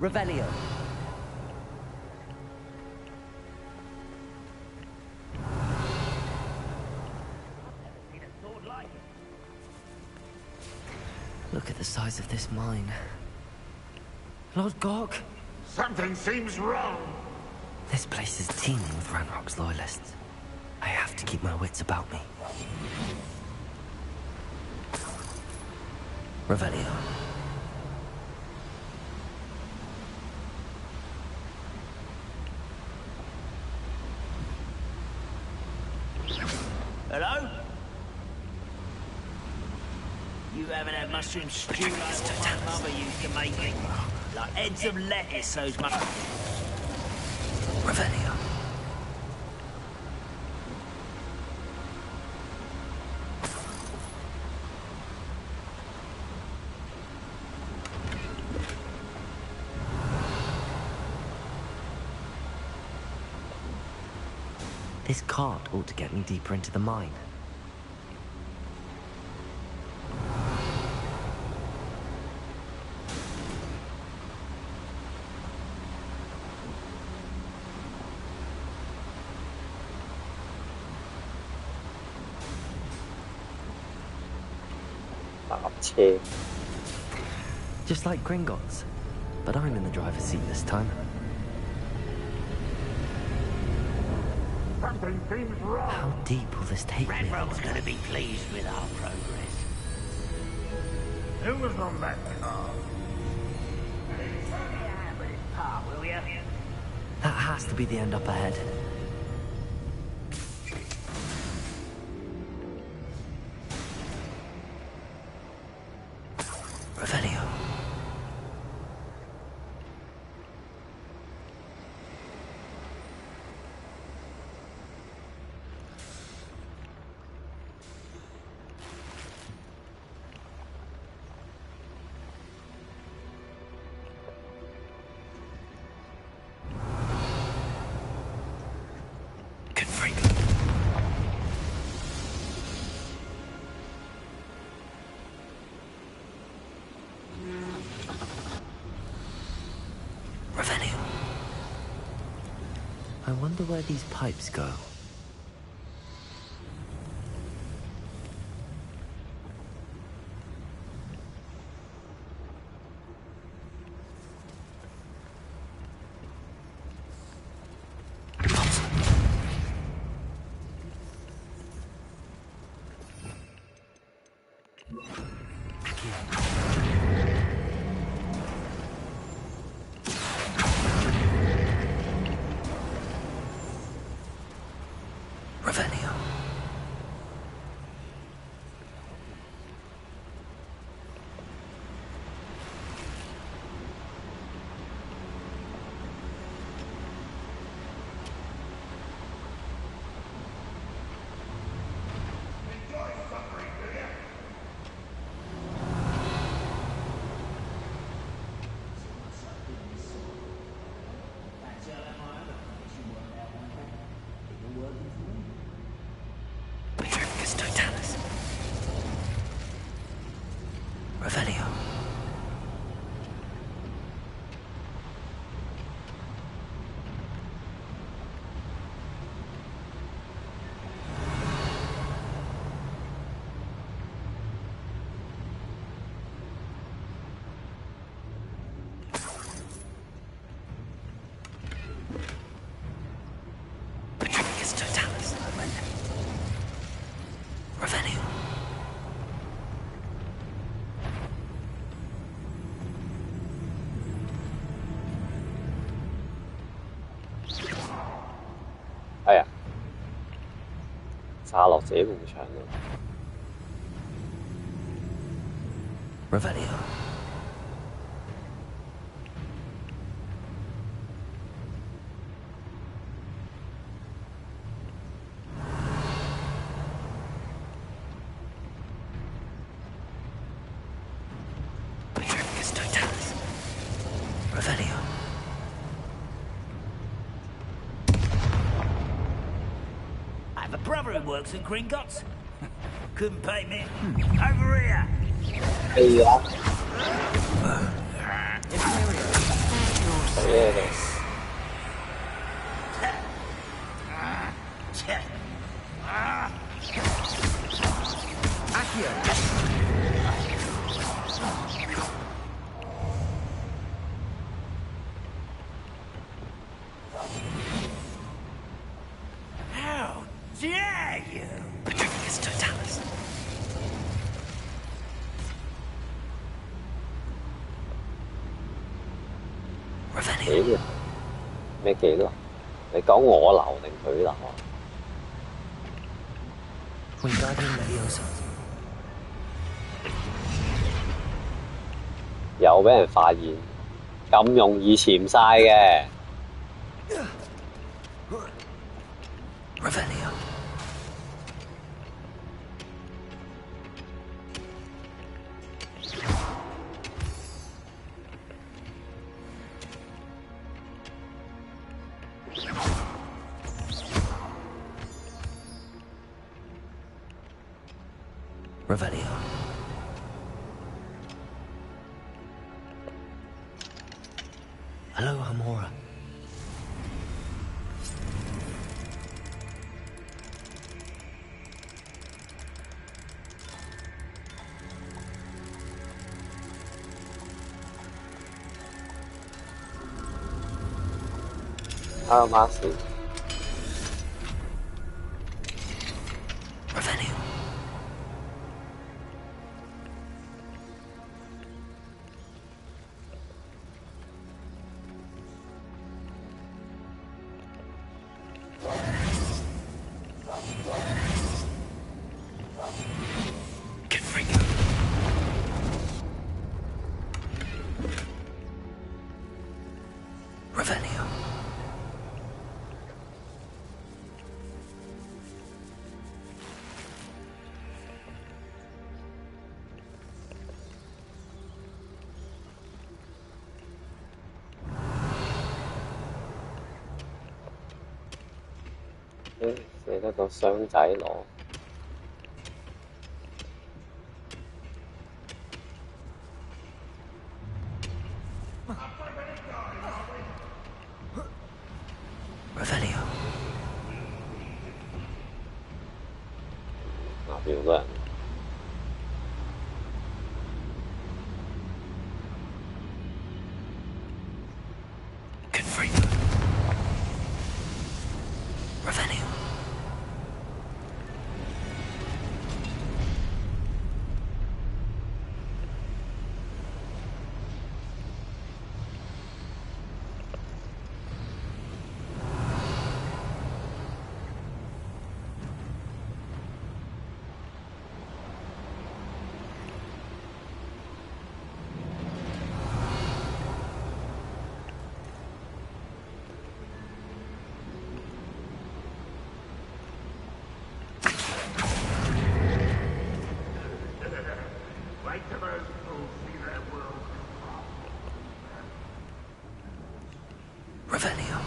Revelio. Look at the size of this mine. Lord Gok! Something seems wrong. This place is teeming with Ranrock's loyalists. I have to keep my wits about me. Revelio. Hello? You haven't had mushroom stew like what my mother used to make it. Like heads of lettuce, those mushrooms. Revelio. This cart ought to get me deeper into the mine. Just like Gringotts, but I'm in the driver's seat this time. Something seems wrong. How deep will this take me? Ranrock's gonna be pleased with our progress. Who was on that car? Will ya? That has to be the end up ahead. Revelio. I wonder where these pipes go. Revelio. Revelio. Revelio.哎呀，炸落自己埲牆度。Revelio. Revelio. I have a brother who works at Gringotts. Couldn't pay me. Over here. Hay quá. 嘢嚟。How dare you! Patricius Totalis. 幾呢？咩幾咯？你講我留定佢留啊？ Wingardium Leviosa. 又俾人發現，咁容易潛晒嘅。Revelio. Revelio. Hello, Hamora. Hello, Marcy. Revelio. Revelio. Ừ, 寫得個箱仔攞。Revelio. 下邊好多人。Confringo. Revelio. Revelio.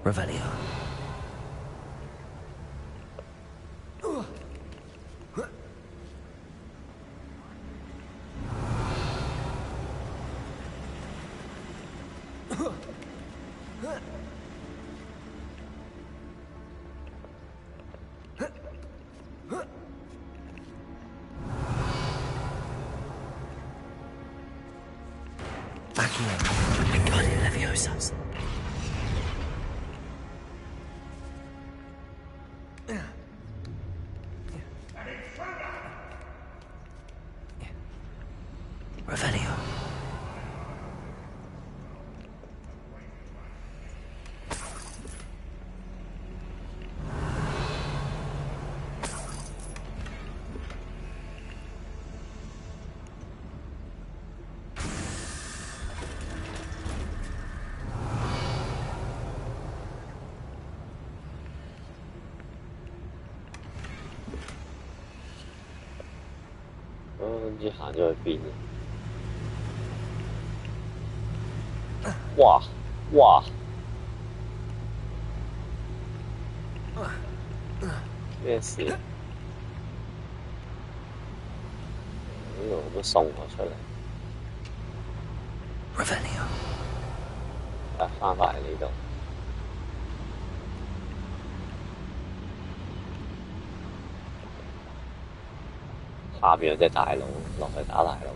Revelio. Accio. Wingardium Leviosa. Revelio. 唔知行咗去邊啊！哇哇！咩事？呢度都送我出嚟。啊，翻返嚟呢度。下邊有隻大佬落去打大佬。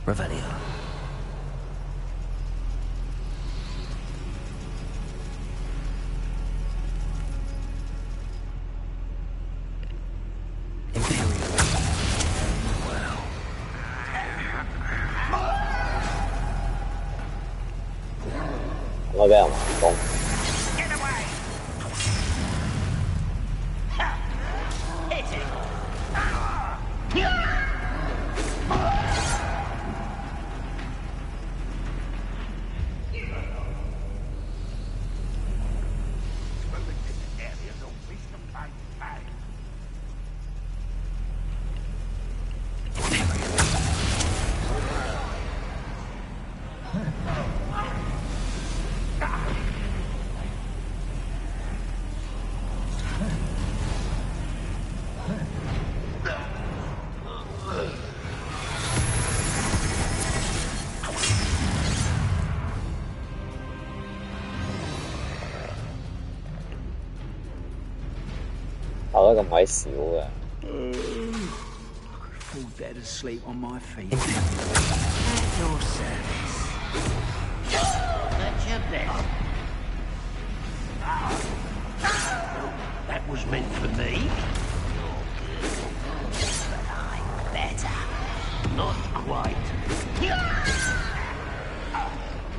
Revelio.我俾人橫攻。投得咁鬼少嘅。Fall dead asleep on my feet. At your service. At your best. That was meant for me. But I'm better. Not quite.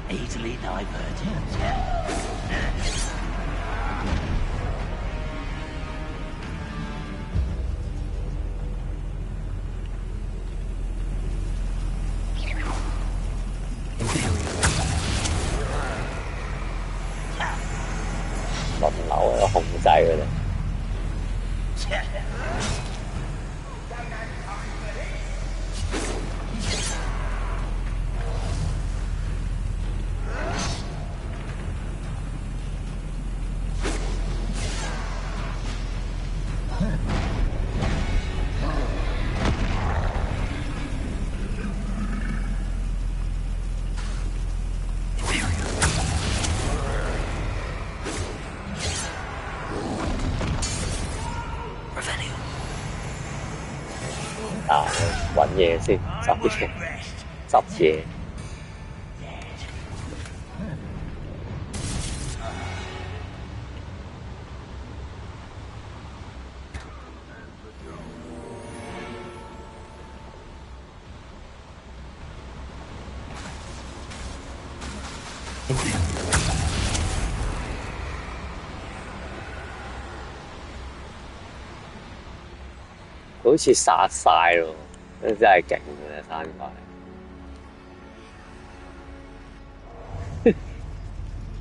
Easily diverted. 輪流有控制嘅啫。啊，揾嘢先，執嘢，執嘢。好似殺晒咯，真係勁嘅山怪，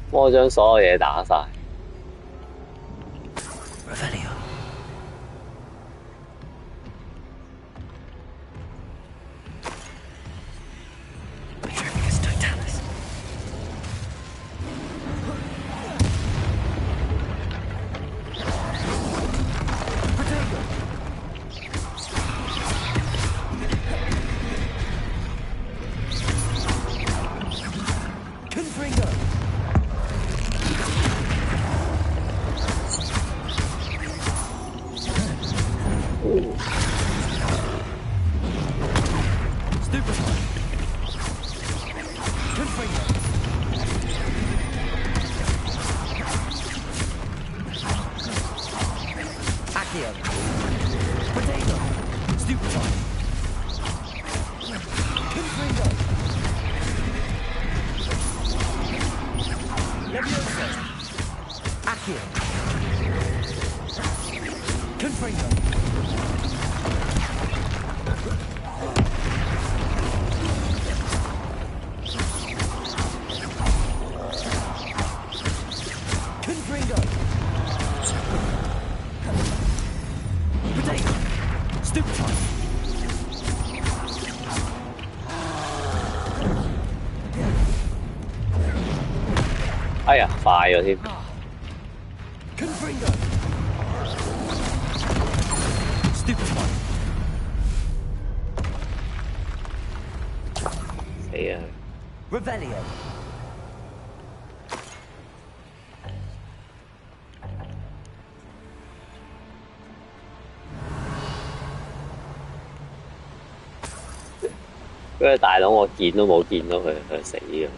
魔將所有嘢打晒。Potato! Stupid! 哎呀，快咗添！死啊！ Revelio. 嗰個大佬我見都冇見到佢，佢死咗。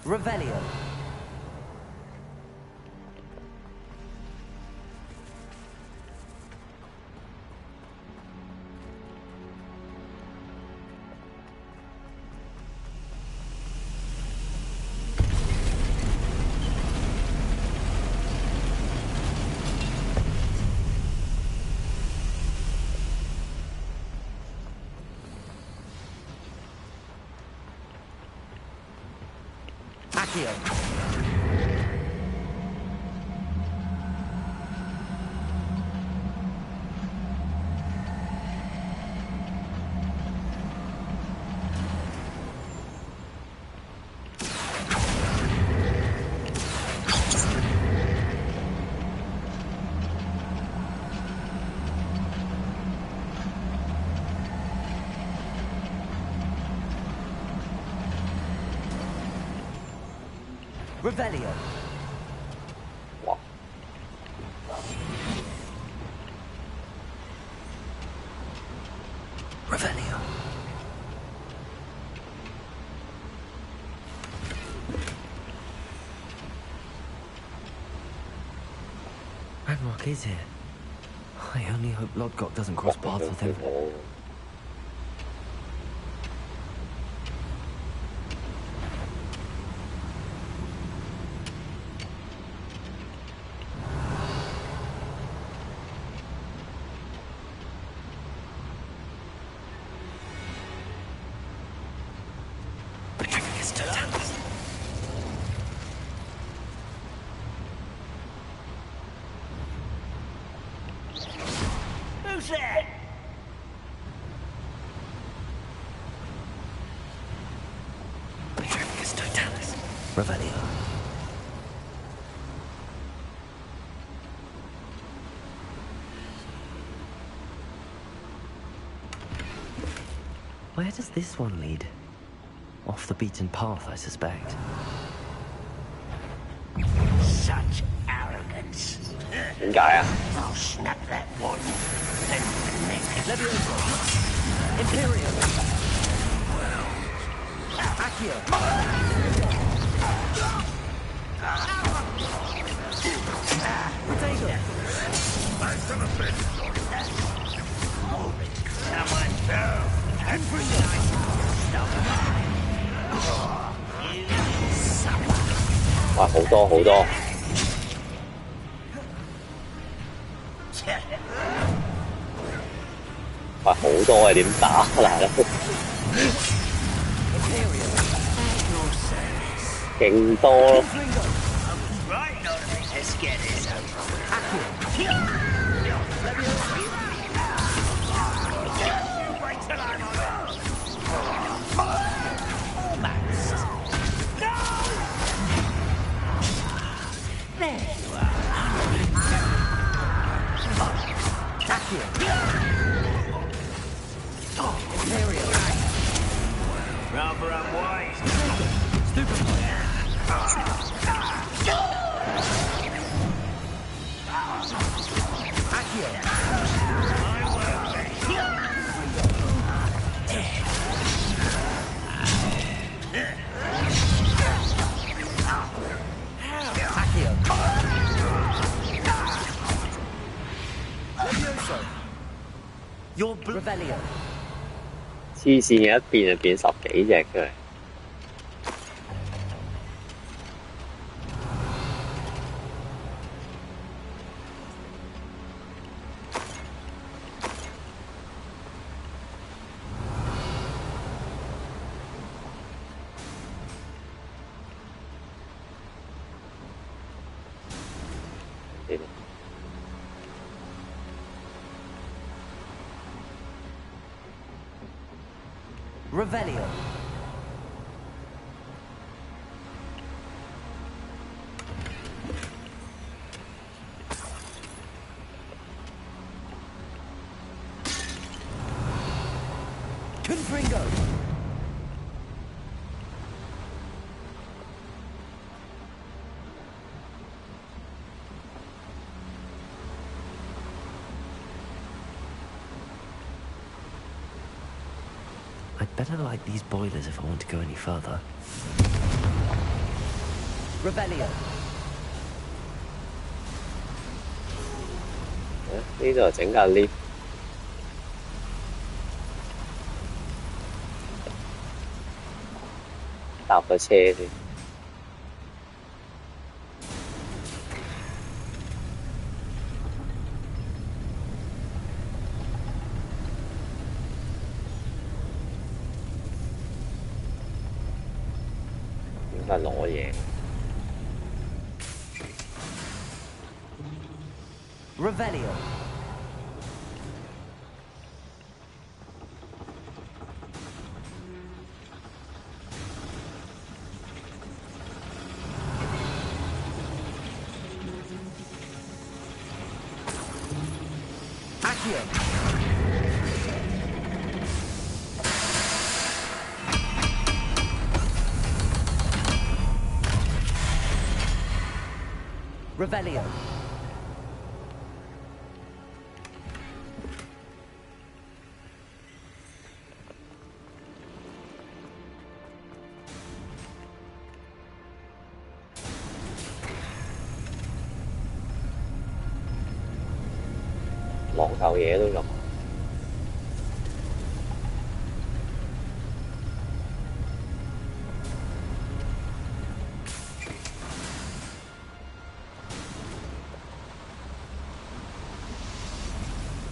Revelio. Accio. Revelio. Wow. Revelio. Ranrock is here. I only hope Lodgok doesn't cross paths with him. Who's there? Revelio. Where does this one lead? Off the beaten path, I suspect. Such arrogance. I'll snap that one. Then connect. Imperium. Accio. Potato. Nice and a bit. Someone go. And bring it. Stop. 哇，好多好多。哇，好多啊！點打嗱咧？勁多咯！ Rather unwise. Your Revelio. 黐線嘅一變就變10幾隻出嚟。Revelio. Confringo. I'd better light these boilers if I want to go any further. Revelio. 呢度整架 lift。搭個車先。應該攞嘢。Revelio. Revelio. Lộn cầu嘢都咁。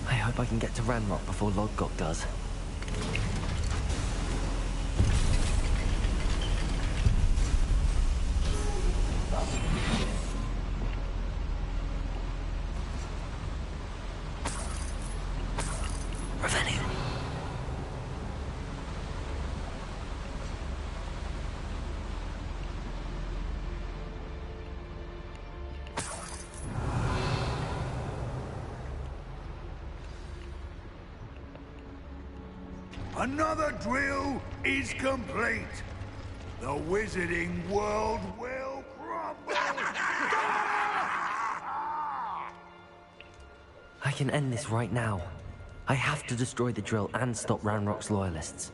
I hope I can get to Ranrock before Lodgok does. Another drill is complete. The wizarding world will crumble. I can end this right now. I have to destroy the drill and stop Ranrock's loyalists.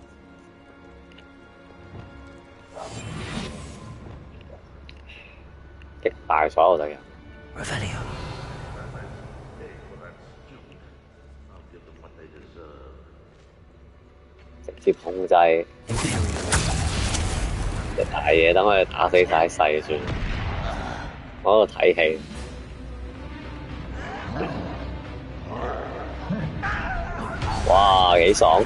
Revelio. 直接控制隻大嘢，等佢打死晒細算。我喺度睇戲。哇，幾爽！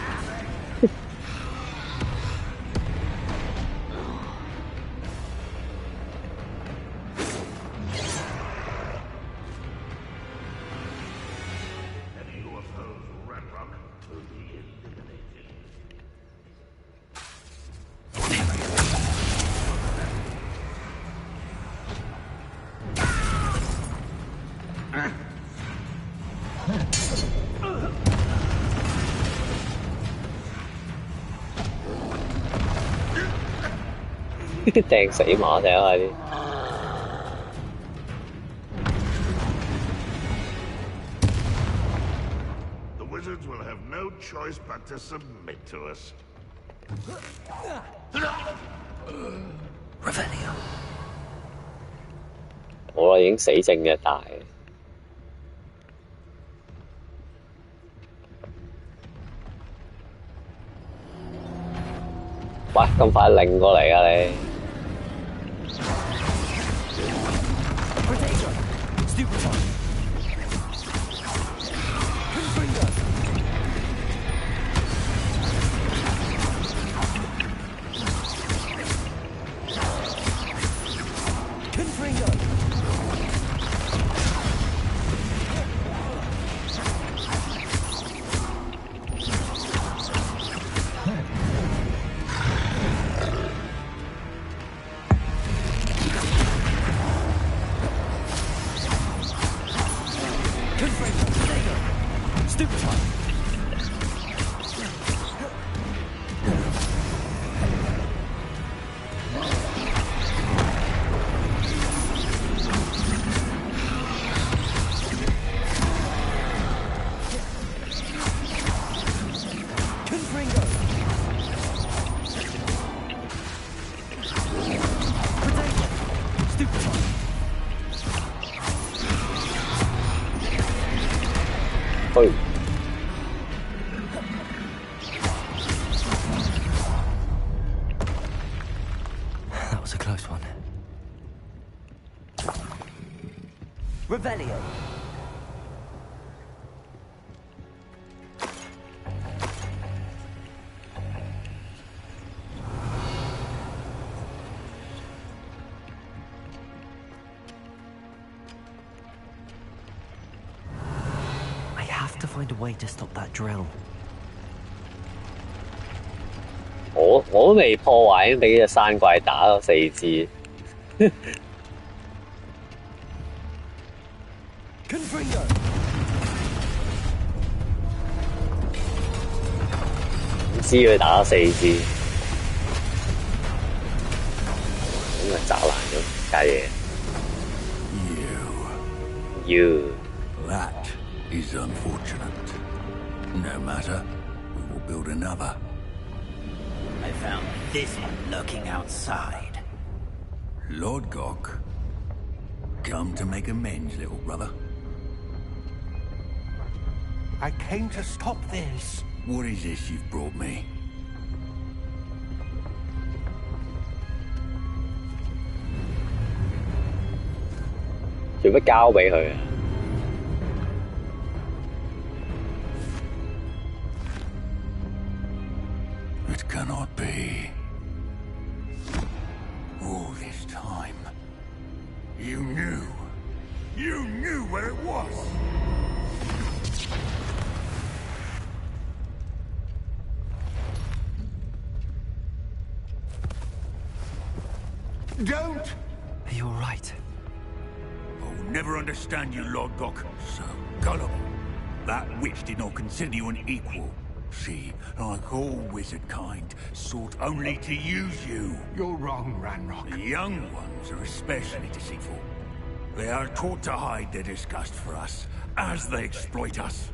掟死馬仔啊！啲 The wizards will have no choice but to submit to us. Revelio. 我已經死剩嘅大。喂，咁快擰過嚟啊你！ That was a close one. Revelio. I have to find a way to stop that drill. 我都未破壞，已經俾隻山怪打咗4支。唔知佢打咗4支，咁咪砸爛咗架嘢。You. That is unfortunate. No matter, we will build another. I found this one lurking outside. Lord Gok, come to make amends, little brother. I came to stop this. What is this you've brought me?做乜交俾佢啊？ It cannot be. All this time, you knew where it was. Don't! Are you all right? I'll never understand you, Lord Gok. So gullible. That witch did not consider you an equal. She, like all wizard kind, sought only to use you. You're wrong, Ranrock. The young ones are especially deceitful. They are taught to hide their disgust for us, as they exploit us.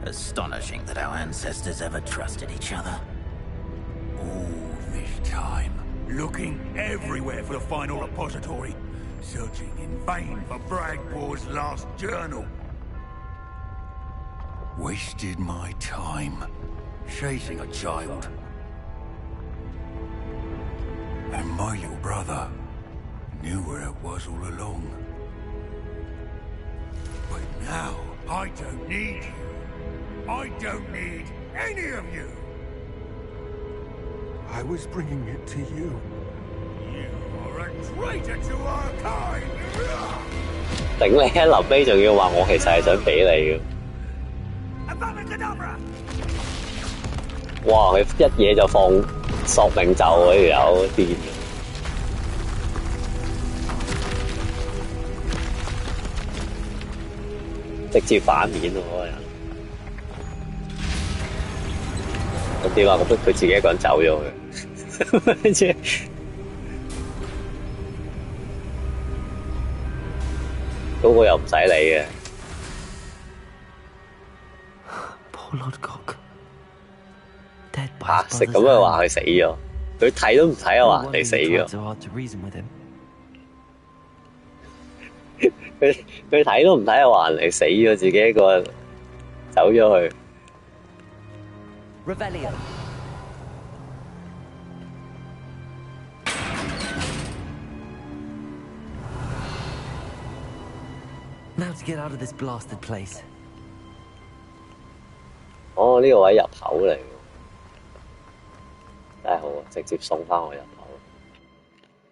Astonishing that our ancestors ever trusted each other. All this time, looking everywhere for the final repository, searching in vain for Bragbor's last journal. Wasted my time chasing a child. And my little brother knew where it was all along. But now, I don't need you. I don't need any of you. I was bringing it to you. You are a traitor to our kind! 頂你喺臨尾仲要話我其實係想俾你嘅。 哇！佢一嘢就放索命咒嗰條友癲，直接反面喎嗰個人。咁點啊？咁佢自己一個人走咗去，跟住嗰個又唔使理嘅。 Poor Lord Gok. Dead by 嚇食咁樣話佢死咗，佢睇都唔睇就話人哋死咗。佢睇都唔睇就話人哋死咗，自己一個走咗去。Revelio. Now to get out of this blasted place. 哦，呢個位入口嚟喎，真係好啊！直接送翻我入口。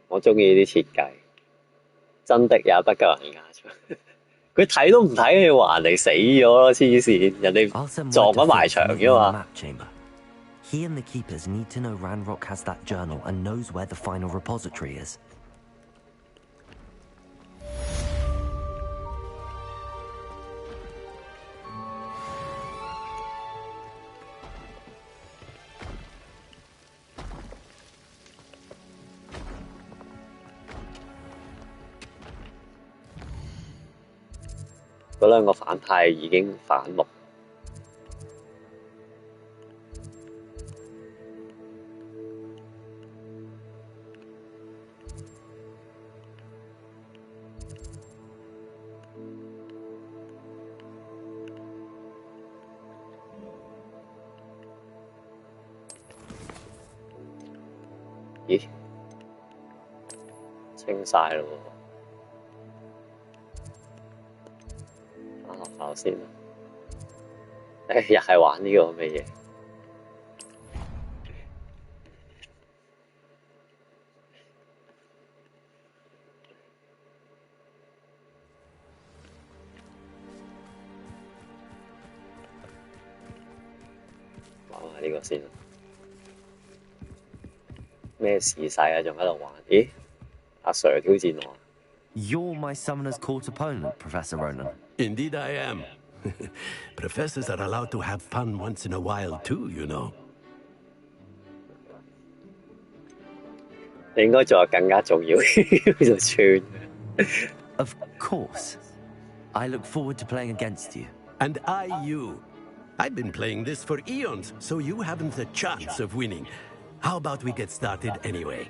我中意啲設計，真的也不夠人家長。佢睇都唔睇，佢話人哋死咗咯，黐線！人哋撞緊埋牆啫嘛。He and the keepers need to know Ranrock has that journal and knows where the final repository is. 嗰兩個反派已經反目。咦？清晒咯喎！ 翻學校先啦。又係玩呢個咩嘢？玩下呢個先啦。咩時勢啊？仲喺度玩？咦？阿 Sir 挑戰我。 You're my summoner's court opponent, Professor Ronan. Indeed I am. Professors are allowed to have fun once in a while too, you know. 你應該仲有更加重要就串。Of course. I look forward to playing against you. And I you. I've been playing this for eons, so you haven't a chance of winning. How about we get started anyway?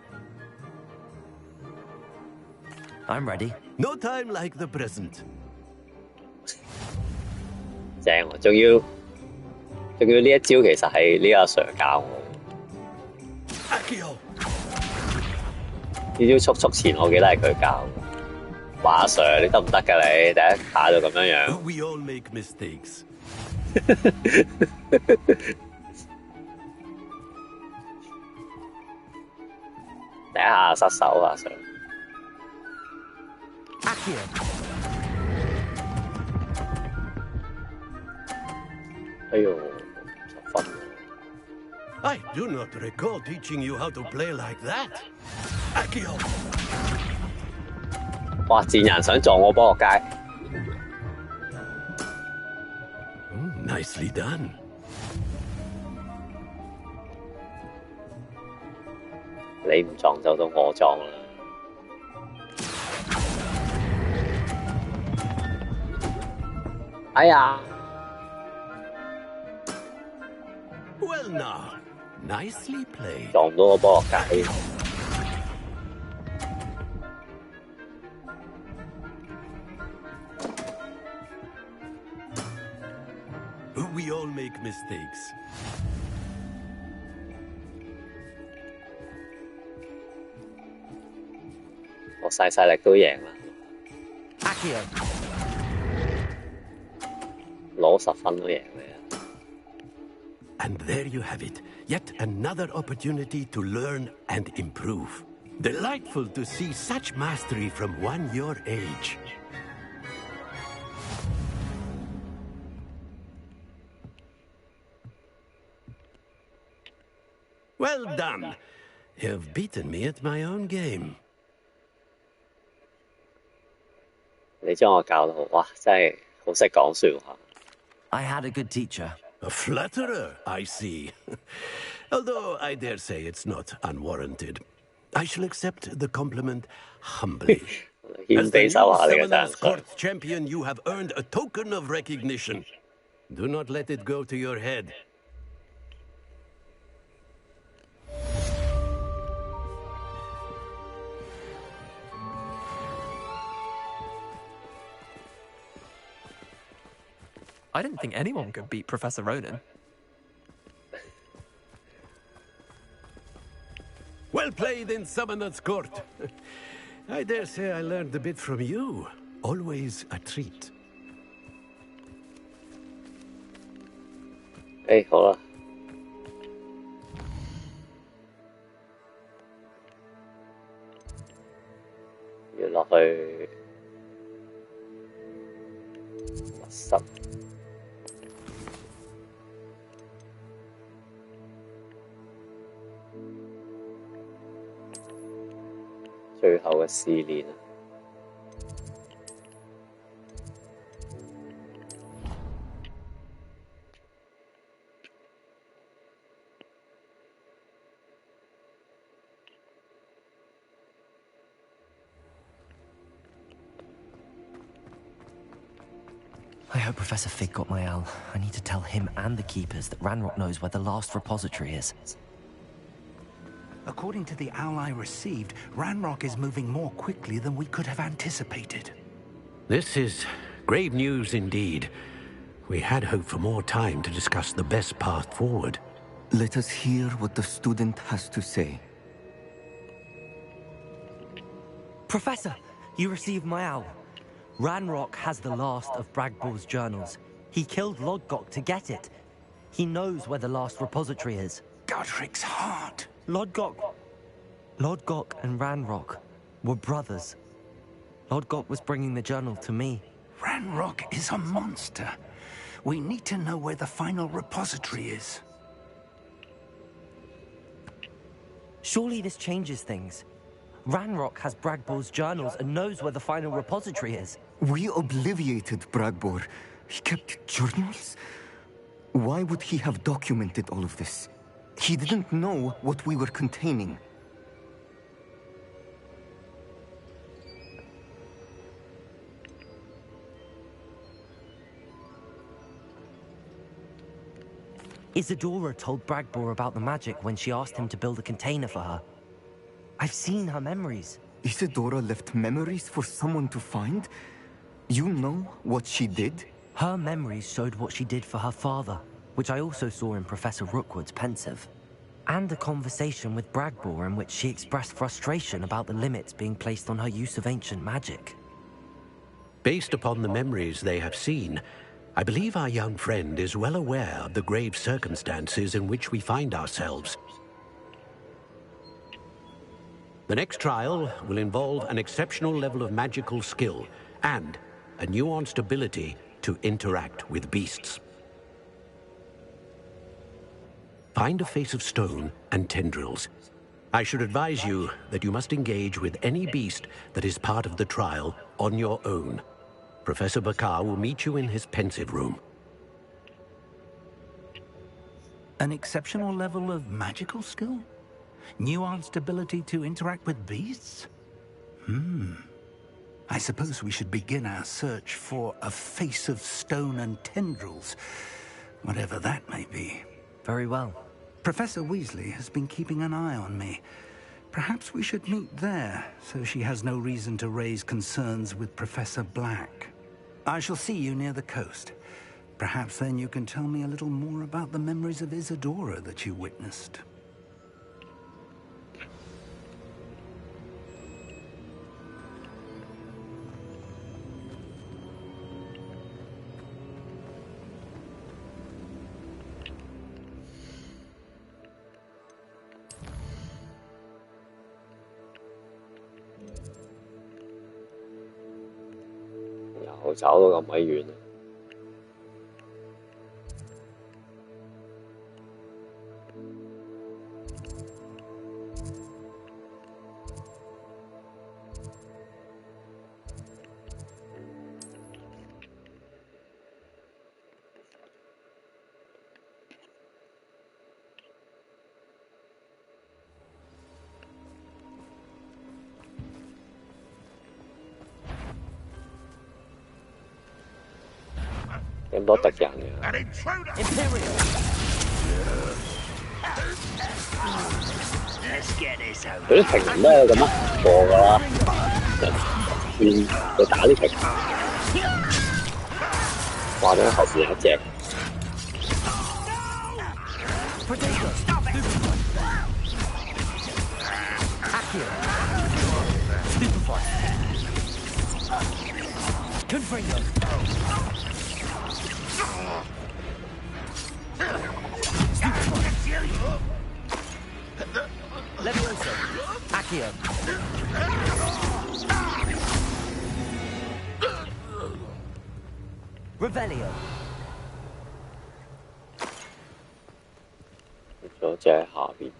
I'm ready. No time like the present. 正喎，仲要呢一招其實係呢阿 Sir 教我。呢招速前我記得係佢教。話阿 Sir 你得唔得㗎你？第一下就咁樣樣。We all make mistakes. 第一下失手啊 Sir。哎呦，10分。 I do not recall teaching you how to play like that. Akio. 哇！賤人想撞我波落街。Nicely done. 你唔撞就到我撞啦。哎呀！ Well now, nicely played. 撞唔到我波落街。We all make mistakes. 我細力都贏啦。攞10分都贏你啊！ And there you have it, yet another opportunity to learn and improve. Delightful to see such mastery from one your age. Well done. You've beaten me at my own game. 你將我教得好，哇！真係好識講説話。I had a good teacher. A flatterer, I see. Although I dare say it's not unwarranted. I shall accept the compliment humbly. As the new Summoner's Court champion, you have earned a token of recognition. Do not let it go to your head. I didn't think anyone could beat Professor Ronan. Well played in Summoner's Court. I dare say I learned a bit from you. always a treat. 好啦，要落去密室。最後嘅試煉啊！I hope Professor Fig got my owl. I need to tell him and the keepers that Ranrock knows where the last repository is. According to the owl I received, Ranrock is moving more quickly than we could have anticipated. This is grave news indeed. We had hoped for more time to discuss the best path forward. Let us hear what the student has to say. Professor, you received my owl. Ranrock has the last of Bragbor's journals. He killed Lodgok to get it. He knows where the last repository is. Godric's heart. Lodgok and Ranrock were brothers. Lodgok was bringing the journal to me. Ranrock is a monster. We need to know where the final repository is. Surely this changes things. Ranrock has Bragbor's journals and knows where the final repository is. We obliviated Bragbor. He kept journals? Why would he have documented all of this? He didn't know what we were containing. Isadora told Bragbor about the magic when she asked him to build a container for her. I've seen her memories. Isadora left memories for someone to find? You know what she did? Her memories showed what she did for her father, which I also saw in Professor Rookwood's pensive. And a conversation with Bragbor in which she expressed frustration about the limits being placed on her use of ancient magic. Based upon the memories they have seen, I believe our young friend is well aware of the grave circumstances in which we find ourselves. The next trial will involve an exceptional level of magical skill and a nuanced ability to interact with beasts. Find a face of stone and tendrils. I should advise you that you must engage with any beast that is part of the trial on your own. Professor Bakar will meet you in his pensive room. An exceptional level of magical skill? Nuanced ability to interact with beasts? I suppose we should begin our search for a face of stone and tendrils, whatever that may be. Very well. Professor Weasley has been keeping an eye on me. Perhaps we should meet there, so she has no reason to raise concerns with Professor Black. I shall see you near the coast. Perhaps then you can tell me a little more about the memories of Isadora that you witnessed.又找到咁鬼遠。咁多敵人嘅，佢啲平民都有咁乜貨㗎啦，勸佢打啲平民，話咗後邊有一隻。Confringo. Levioso. Accio. Revelio. 咗只喺下邊。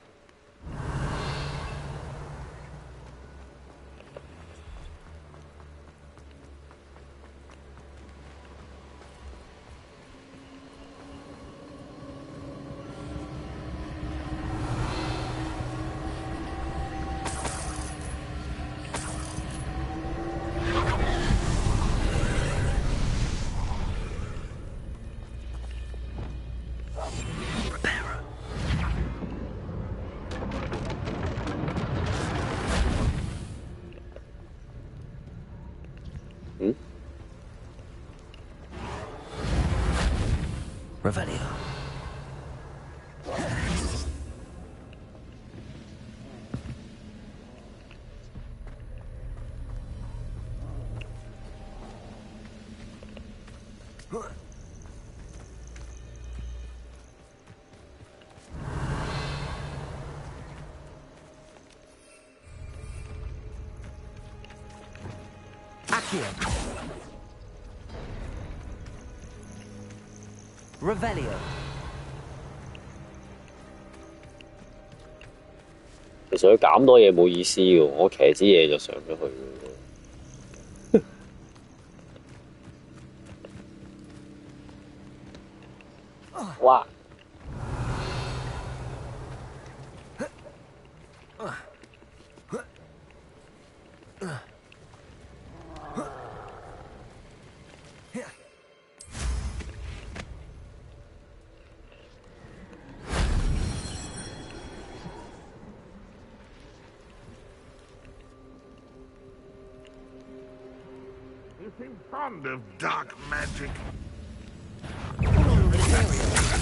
Revelio. Accio. Revelio. 其實佢減多嘢冇意思嘅，我騎支嘢就上咗去嘅。哇！You seem fond of dark magic.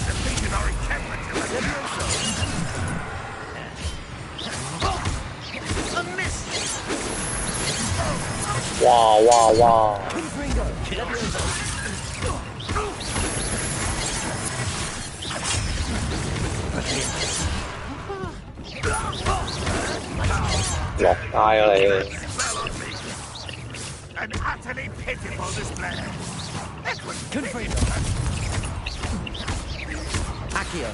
Defeated our encampment in the a miss. 哇哇哇！落街啊你！ An utterly pitiful display. Confringo. Accio.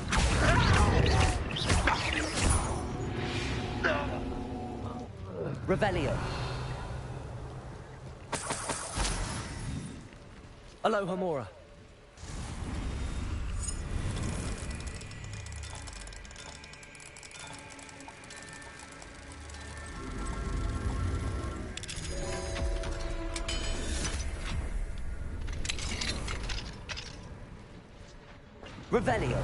Revelio. Alohomora. Revelio.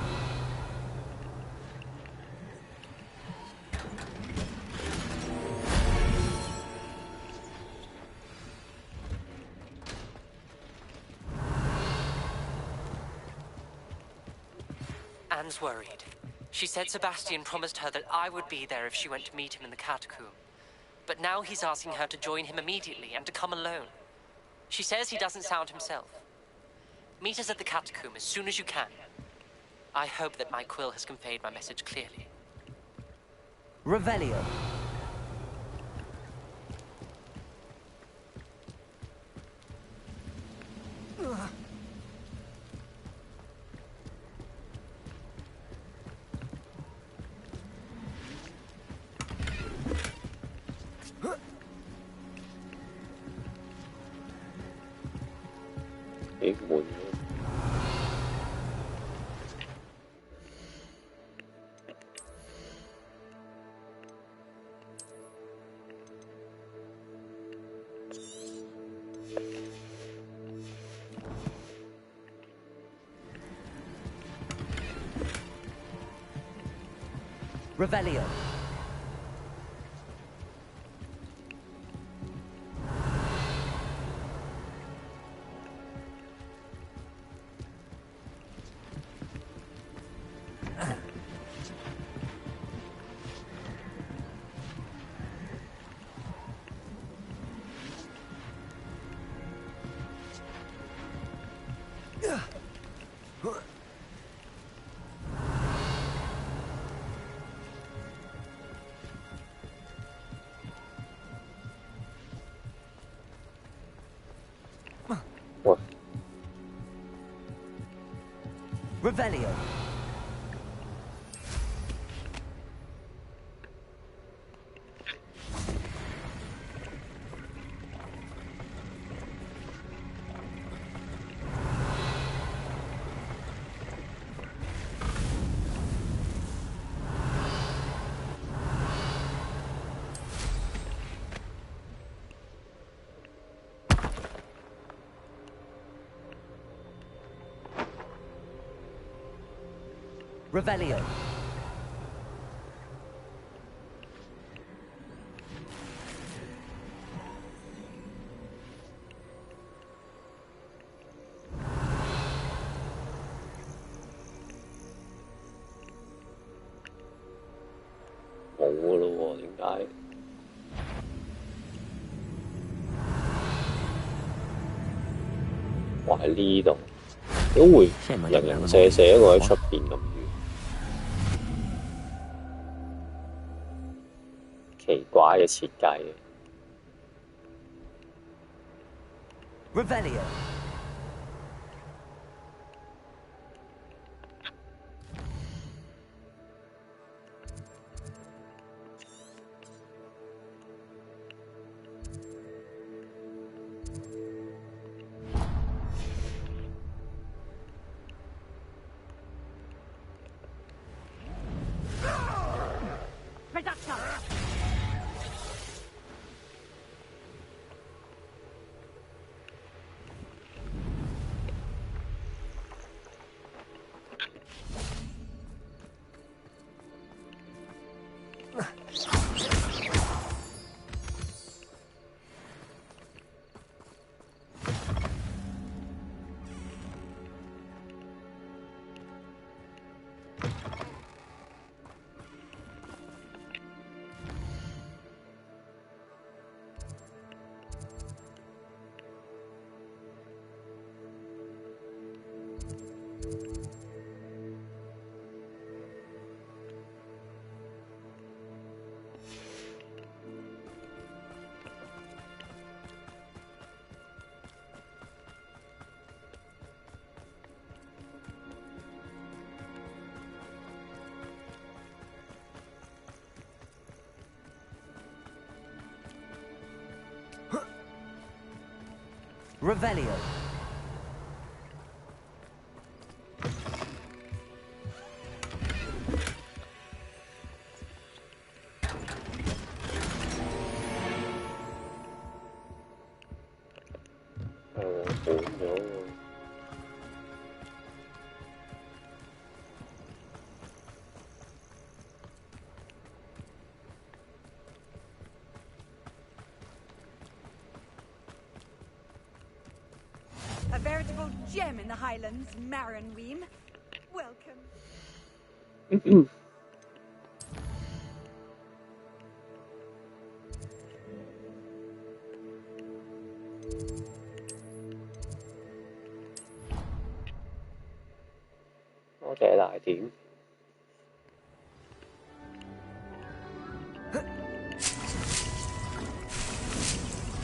Anne's worried. She said Sebastian promised her that I would be there if she went to meet him in the catacomb. But now he's asking her to join him immediately and to come alone. She says he doesn't sound himself. Meet us at the catacomb as soon as you can. I hope that my quill has conveyed my message clearly. Revelio. Revelio. Revelio. Revelio.冇㗎咯喎，點解？哇！喺呢度都會零零舍舍一個喺出邊咁遠，奇怪嘅設計。Revelio. Revelio. A veritable gem in the Highlands, Maranweem. Welcome. 多謝大點。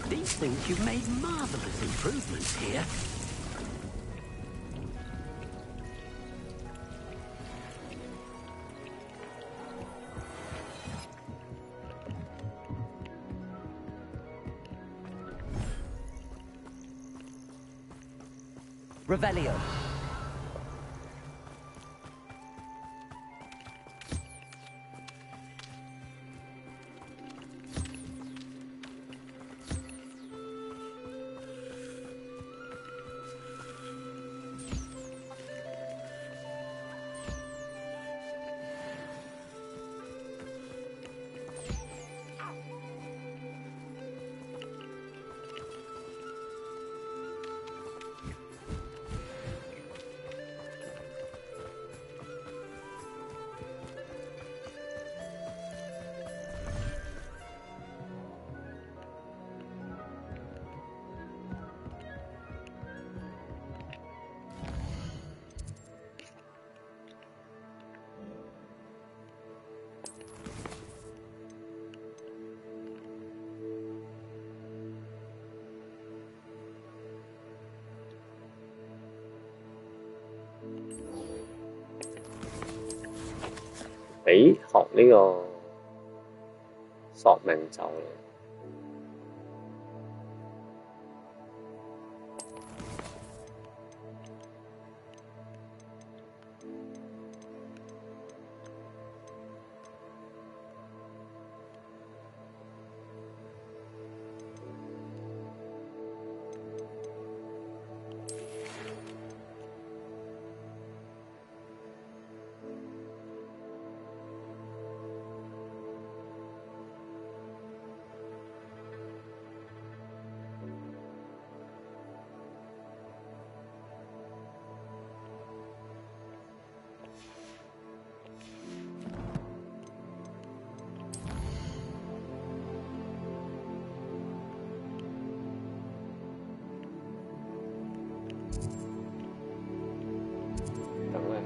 These think you've made marvelous improvements here. Revelio. 俾學呢個索命咒啦。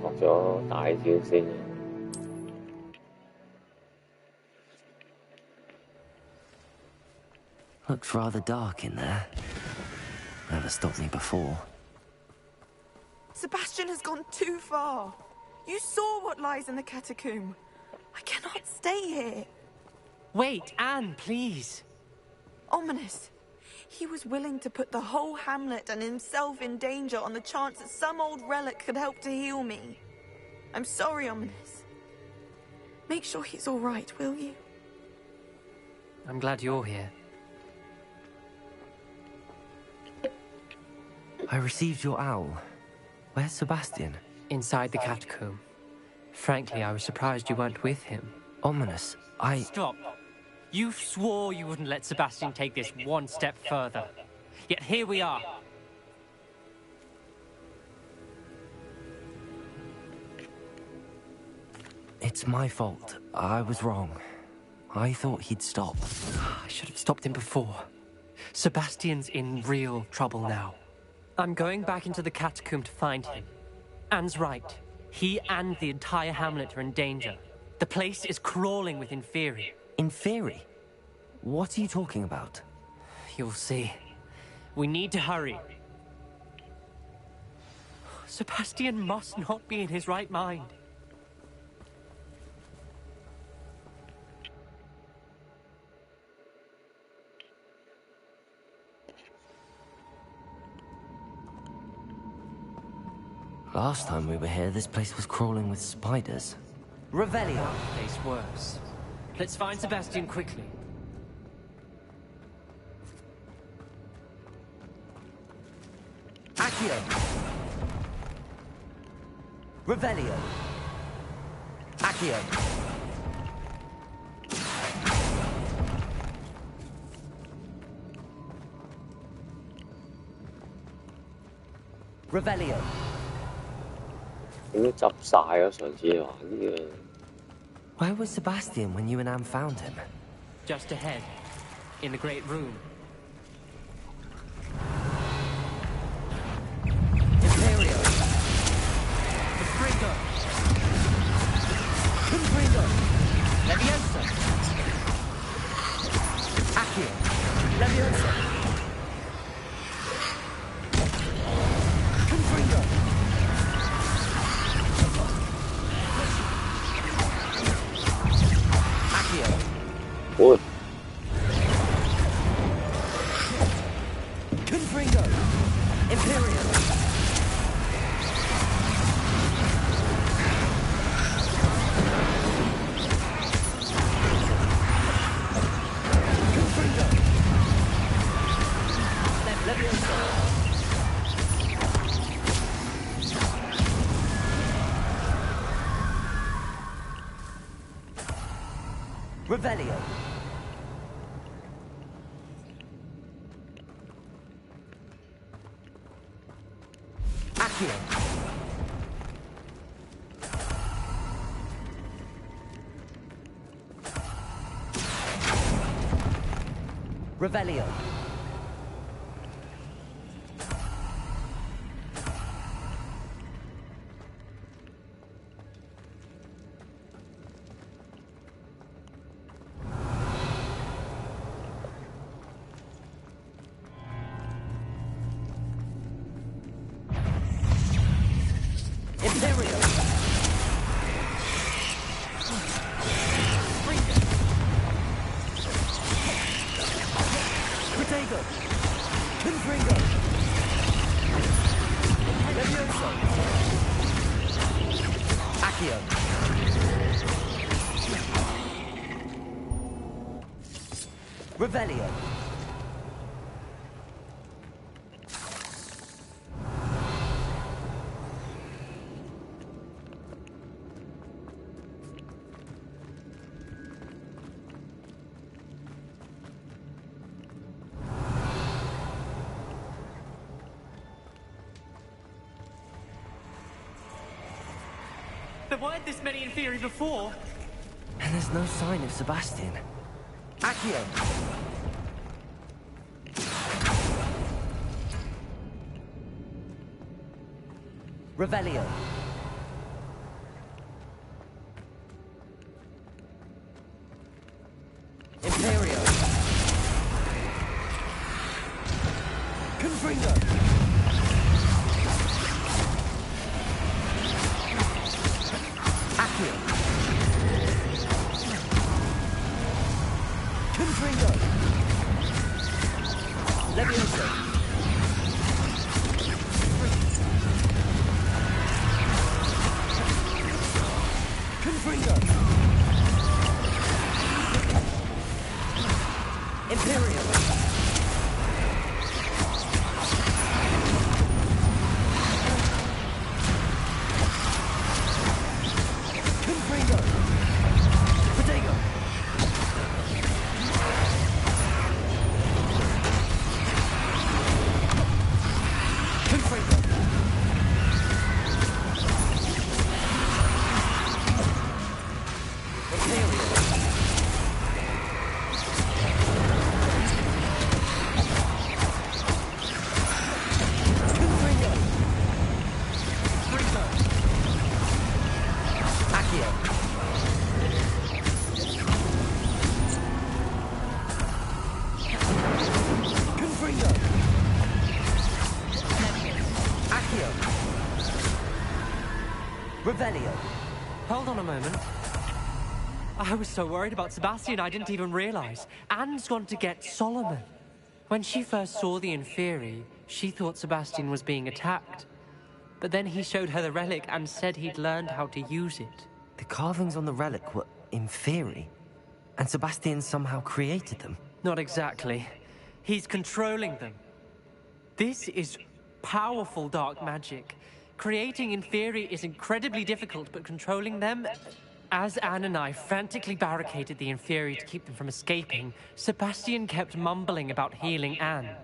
學咗大招先。Looks rather dark in there. Never stopped me before. Sebastian has gone too far. You saw what lies in the catacomb. I cannot stay here. Wait, Anne, please. Ominous. He was willing to put the whole hamlet and himself in danger on the chance that some old relic could help to heal me. I'm sorry, Ominous. Make sure he's all right, will you? I'm glad you're here. I received your owl. Where's Sebastian? Inside the catacomb. Frankly, I was surprised you weren't with him. Ominous, Stop. You swore you wouldn't let Sebastian take this one step further. Yet here we are. It's my fault. I was wrong. I thought he'd stop. I should have stopped him before. Sebastian's in real trouble now. I'm going back into the catacomb to find him. Anne's right. He and the entire hamlet are in danger. The place is crawling with Inferi. Inferi? What are you talking about? You'll see. We need to hurry. Sebastian must not be in his right mind. Last time we were here, this place was crawling with spiders. Revelio! That place worse. Let's find Sebastian quickly. Accio! Revelio! Accio! Revelio! 點解執晒啊？上次玩嘅。Where was Sebastian when you and Anne found him? Just ahead, in the great room. Imperio! Confringo! Confringo! Leviosa! Accio! Leviosa! Confringo! Good. Confringo! Imperial! Confringo! Leviosa! Revelio! Accio! Revelio! Accio. Revelio. There weren't this many in theory before. And there's no sign of Sebastian. Accio. Revelio. Imperio. Confringo. Accio. Confringo. Levioso. Confringo. Imperial. Confringo. Protego. Confringo. Revelio. Hold on a moment. I was so worried about Sebastian I didn't even realize. Anne's gone to get Solomon. When she first saw the Inferi, she thought Sebastian was being attacked. But then he showed her the relic and said he'd learned how to use it. The carvings on the relic were Inferi, and Sebastian somehow created them. Not exactly. He's controlling them. This is powerful dark magic. Creating Inferi is incredibly difficult, but controlling them... As Anne and I frantically barricaded the Inferi to keep them from escaping, Sebastian kept mumbling about healing Anne.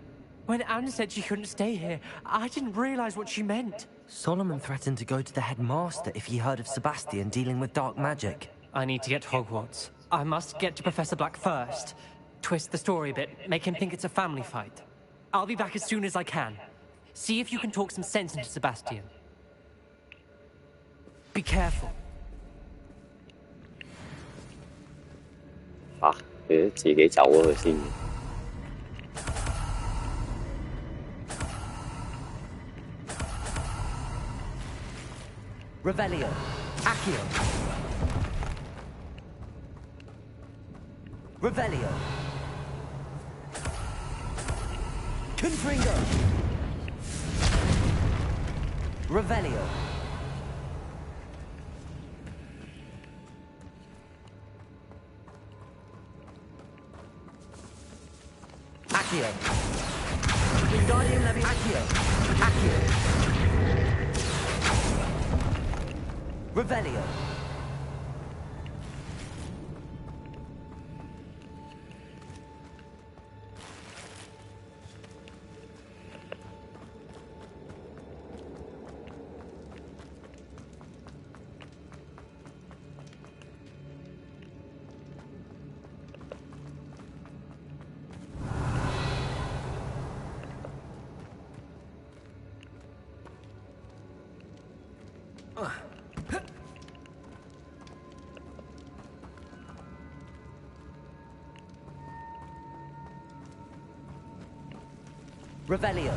When Anne said she couldn't stay here, I didn't realize what she meant. Solomon threatened to go to the headmaster if he heard of Sebastian dealing with dark magic. I need to get to Hogwarts. I must get to Professor Black first. Twist the story a bit, make him think it's a family fight. I'll be back as soon as I can. See if you can talk some sense into Sebastian. Be careful. 啊，佢自己走咗佢先。Revelio. Accio. Revelio. Confringo. Revelio. Accio. Wingardium Leviosa. Accio. Accio. Revelio. Revelio.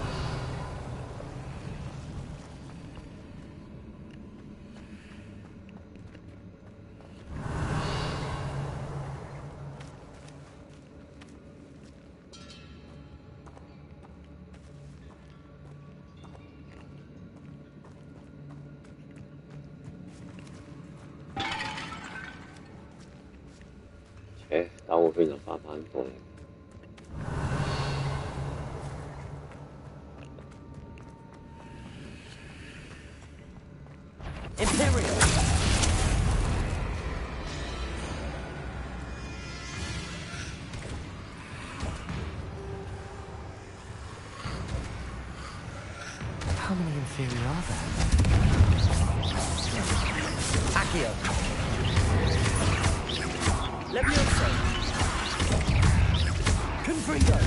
打個圈就翻過嚟。Imperial. How many inferior are there? Accio. Levioso. Confringo.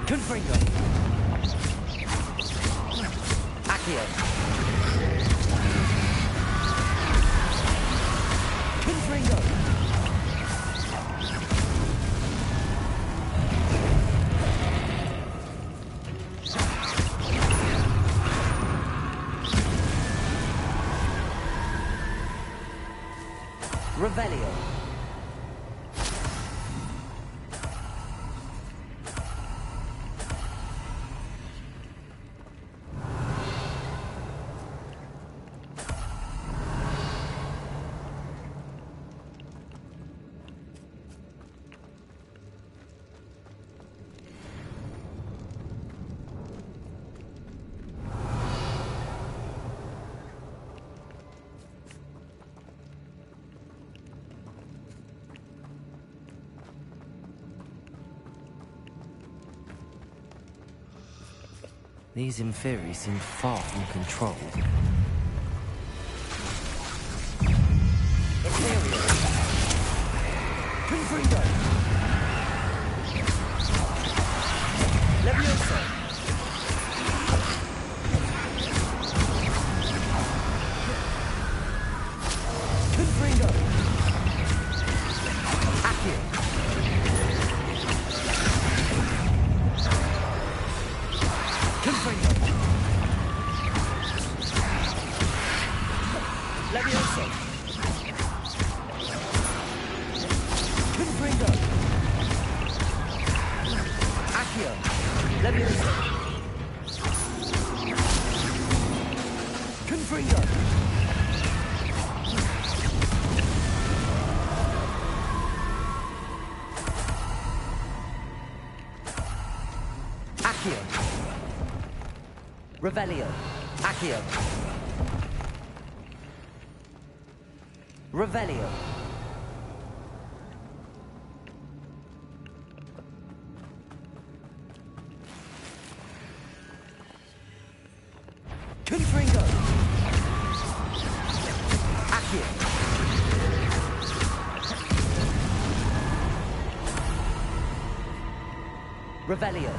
Confringo. Accio. Confringo. Revelio. These Inferi seem far from controlled. Imperial. Confringo. Levioso. Confringo. Accio. Confringo. Levioso. Confringo. Accio. Levioso. Confringo. Accio. Revelio. Accio. Revelio. Confringo. Accio. Revelio.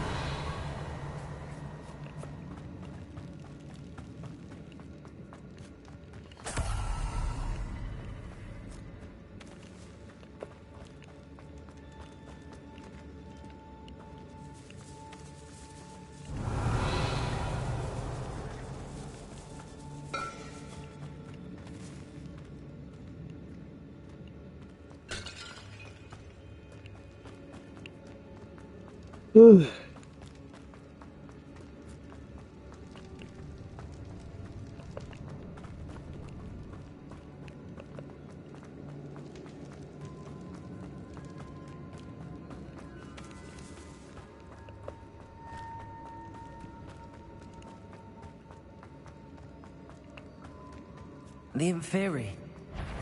The Inferi.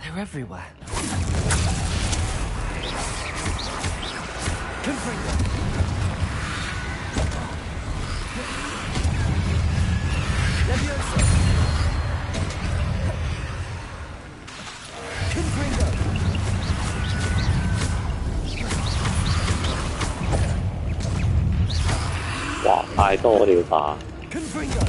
They're everywhere. Confringo. Levioso. Confringo. Wow, 太多了吧 Confringo.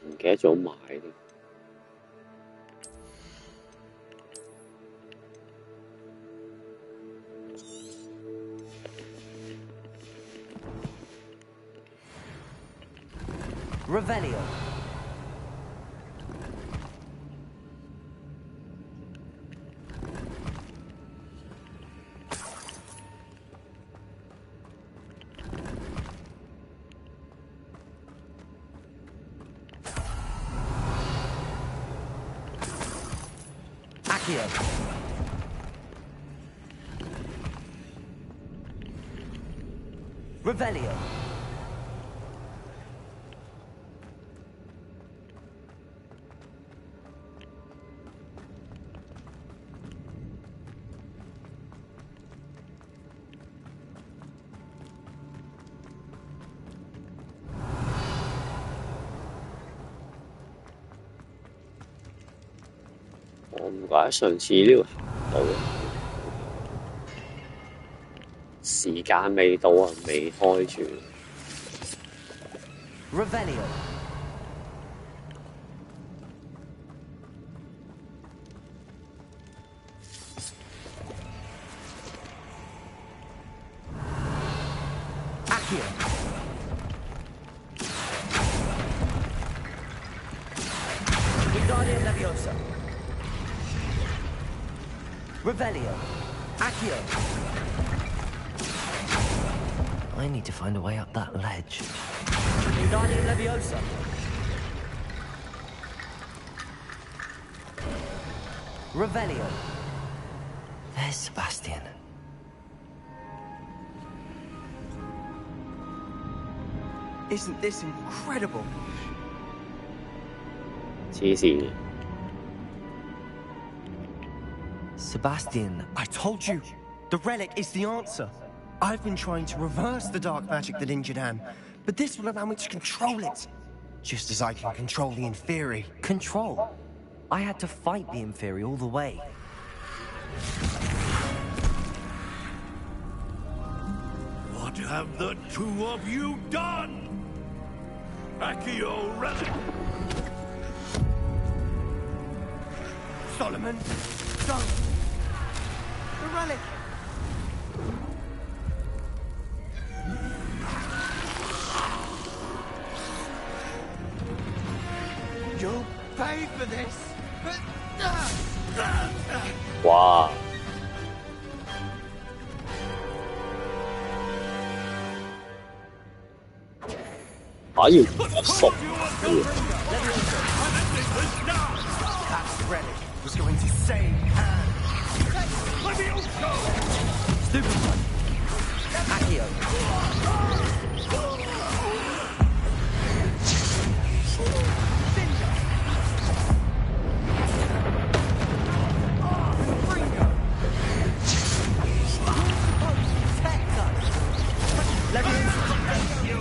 唔記得咗買添。Revelio. Accio. Revelio.我唔怪得上次呢個行到，時間未到啊，未開住。Revelio. Accio. Wingardium Leviosa. Revelio. Accio. I need to find a way up that ledge. Wingardium Leviosa. Revelio. There's Sebastian. Isn't this incredible? 黐線嘅。Sebastian. I told you, the relic is the answer. I've been trying to reverse the dark magic that injured Anne, but this will allow me to control it. Just as I can control the Inferi. Control? I had to fight the Inferi all the way. What have the two of you done? Accio relic! Solomon, don't! The relic! pay for this. 哇！要熟。That relic was going to save Anne. Stupefy. Accio.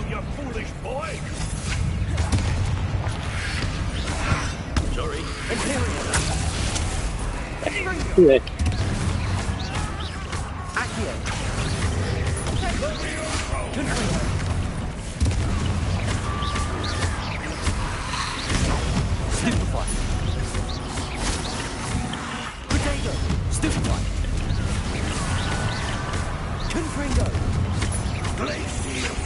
You foolish boy! Sorry. Yeah. Accio. Stupefy. Potato. Stupefy. Confringo. Glacial.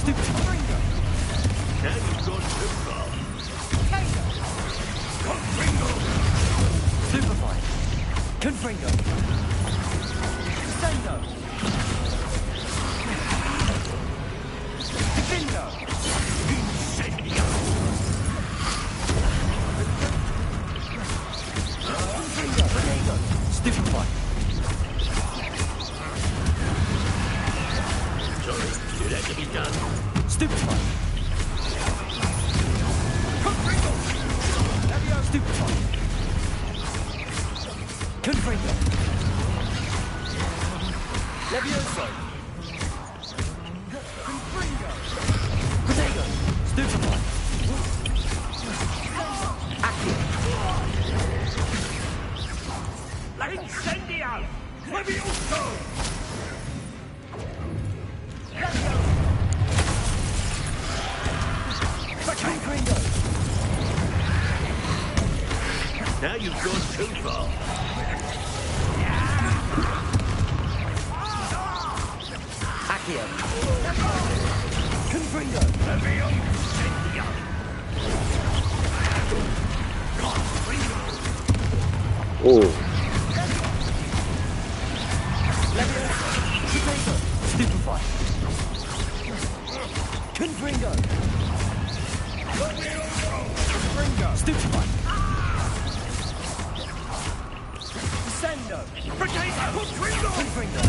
Stupefy. Now you've gone too far. Confringo. Stupefy. Confringo. Descendo. Defendo. Incendio. Confringo. Potato. Stupefy. Sorry, it had to be done. Stupefy. Confringo. Stupefy. Confringo. Levioso. Confringo. Potato. Stupefy. Accio. Incendio. Levioso. Confringo. Now you've gone too far. Accio. Confringo. Ooh. Potato. Stupefy. Confringo. Stupefy. Descendo. Potato. Confringo.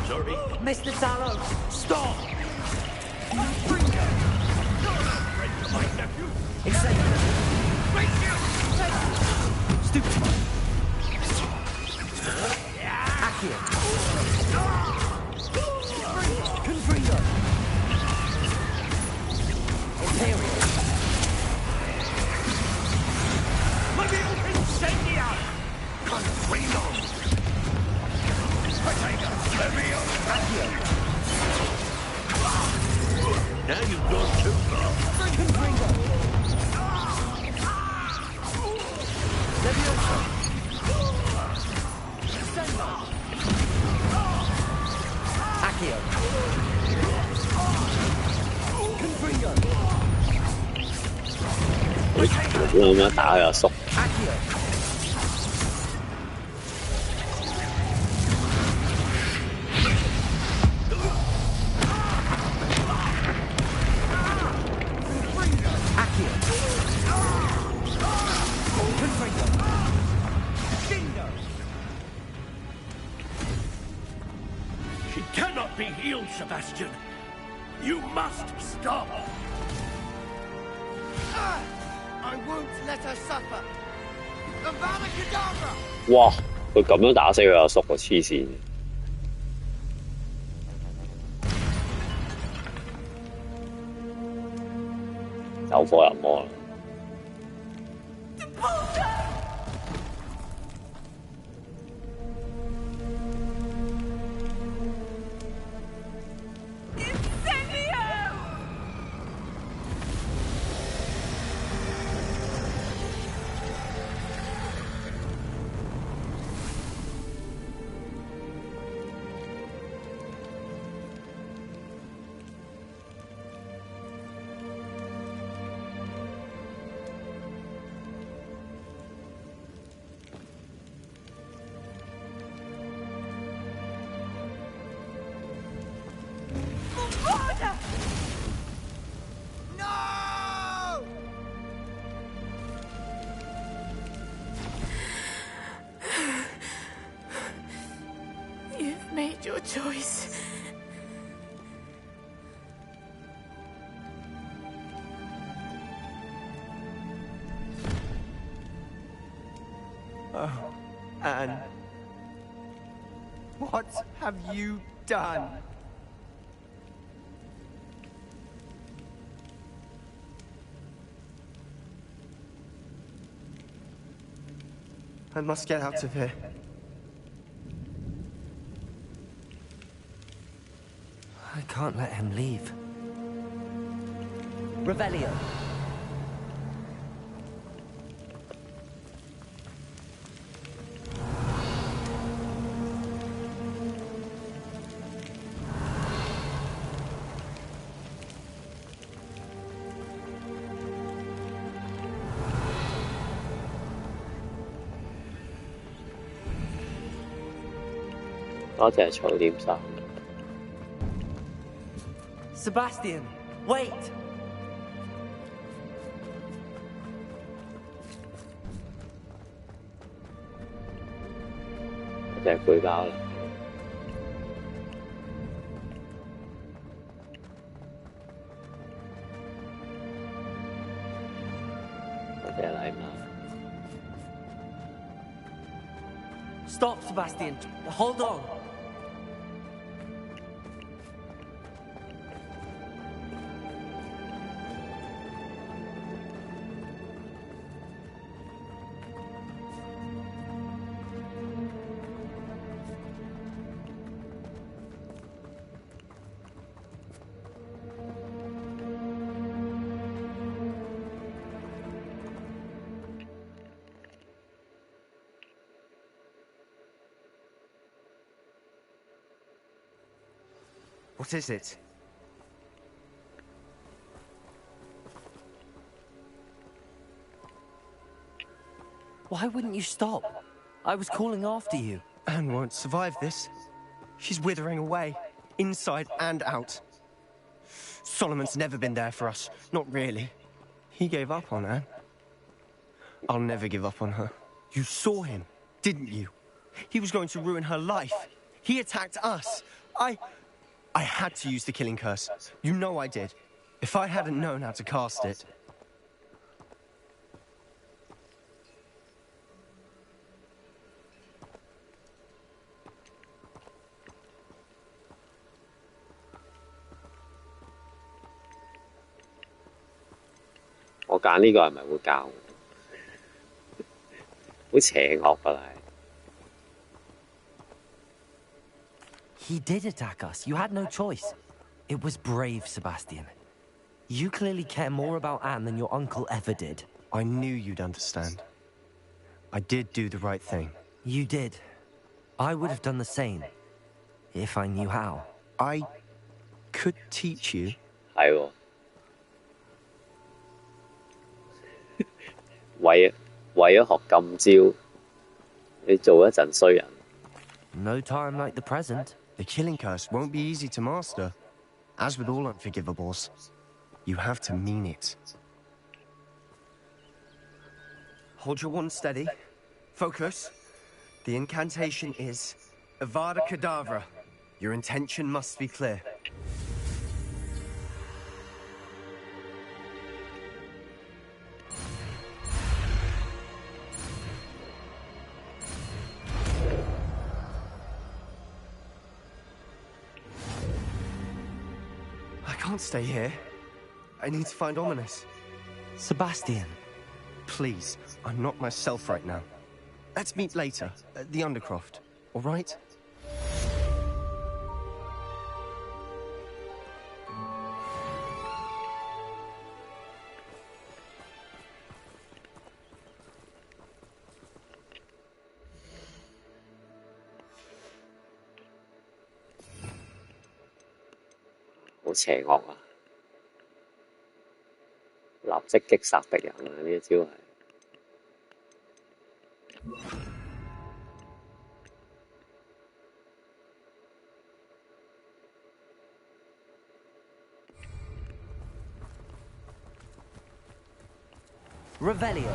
Sorry. Mr. Tallow, stop! Confringo. My nephew. Excelsior. Stupefy. Accio. Confringo. Imperial. Incendio. Confringo. Potato. Accio. Now you've gone too far. Confringo. Levioso. Descendo. Accio. Confringo. 咁樣打佢阿叔。Accio. Accio. Confringo. Bingo. She cannot be healed, Sebastian. You must stop. I won't let her suffer. Avada Kedavra. 哇！佢咁樣打死佢阿叔喎，黐線！走火入魔啦！ Oh, Anne. What have you done? I must get out of here. I can't let him leave. Revelio.多謝草點心。Sebastian, wait! 就係背包啦。多謝禮物。Stop, Sebastian. Hold on. What is it? Why wouldn't you stop? I was calling after you. Anne won't survive this. She's withering away, inside and out. Solomon's never been there for us. Not really. He gave up on Anne. I'll never give up on her. You saw him, didn't you? He was going to ruin her life. He attacked us. I had to use the killing curse. You know I did. If I hadn't known how to cast it...我揀呢個係咪會教我？好邪惡㗎啦！ He did attack us. You had no choice. It was brave, Sebastian. You clearly care more about Anne than your uncle ever did. I knew you'd understand. I did do the right thing. You did. I would have done the same, if I knew how. I could teach you. 係喎，為咗學今朝，你做一陣衰人。No time like the present. The killing curse won't be easy to master. As with all unforgivables, you have to mean it. Hold your wand steady. Focus. The incantation is Avada Kedavra. Your intention must be clear. I can't stay here. I need to find Ominous. Sebastian. Please, I'm not myself right now. Let's meet later, at the Undercroft, all right?好邪惡啊！立即擊殺敵人啊！呢一招係。Revelio.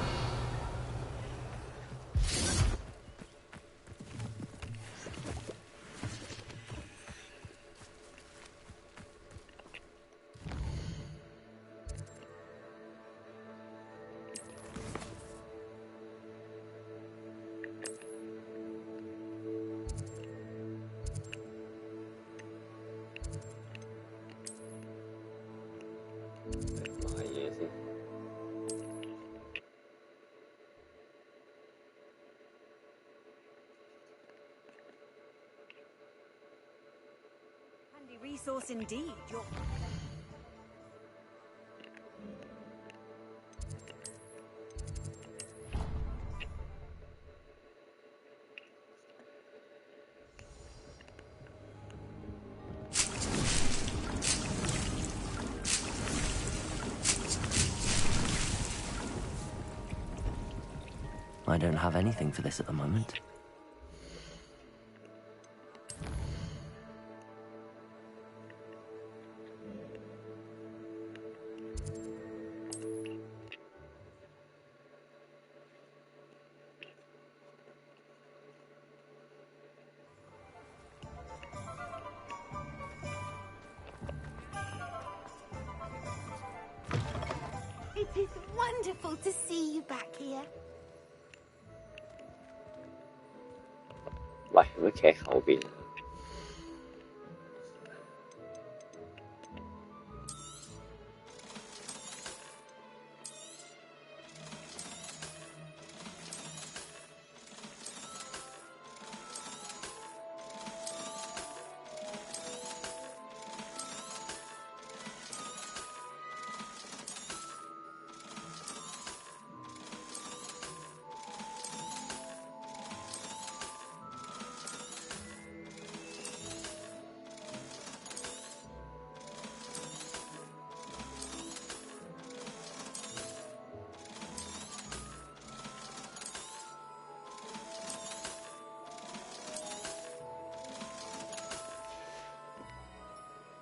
resource indeed. You're... I don't have anything for this at the moment. It is wonderful to see you back here. 喂，有乜企後邊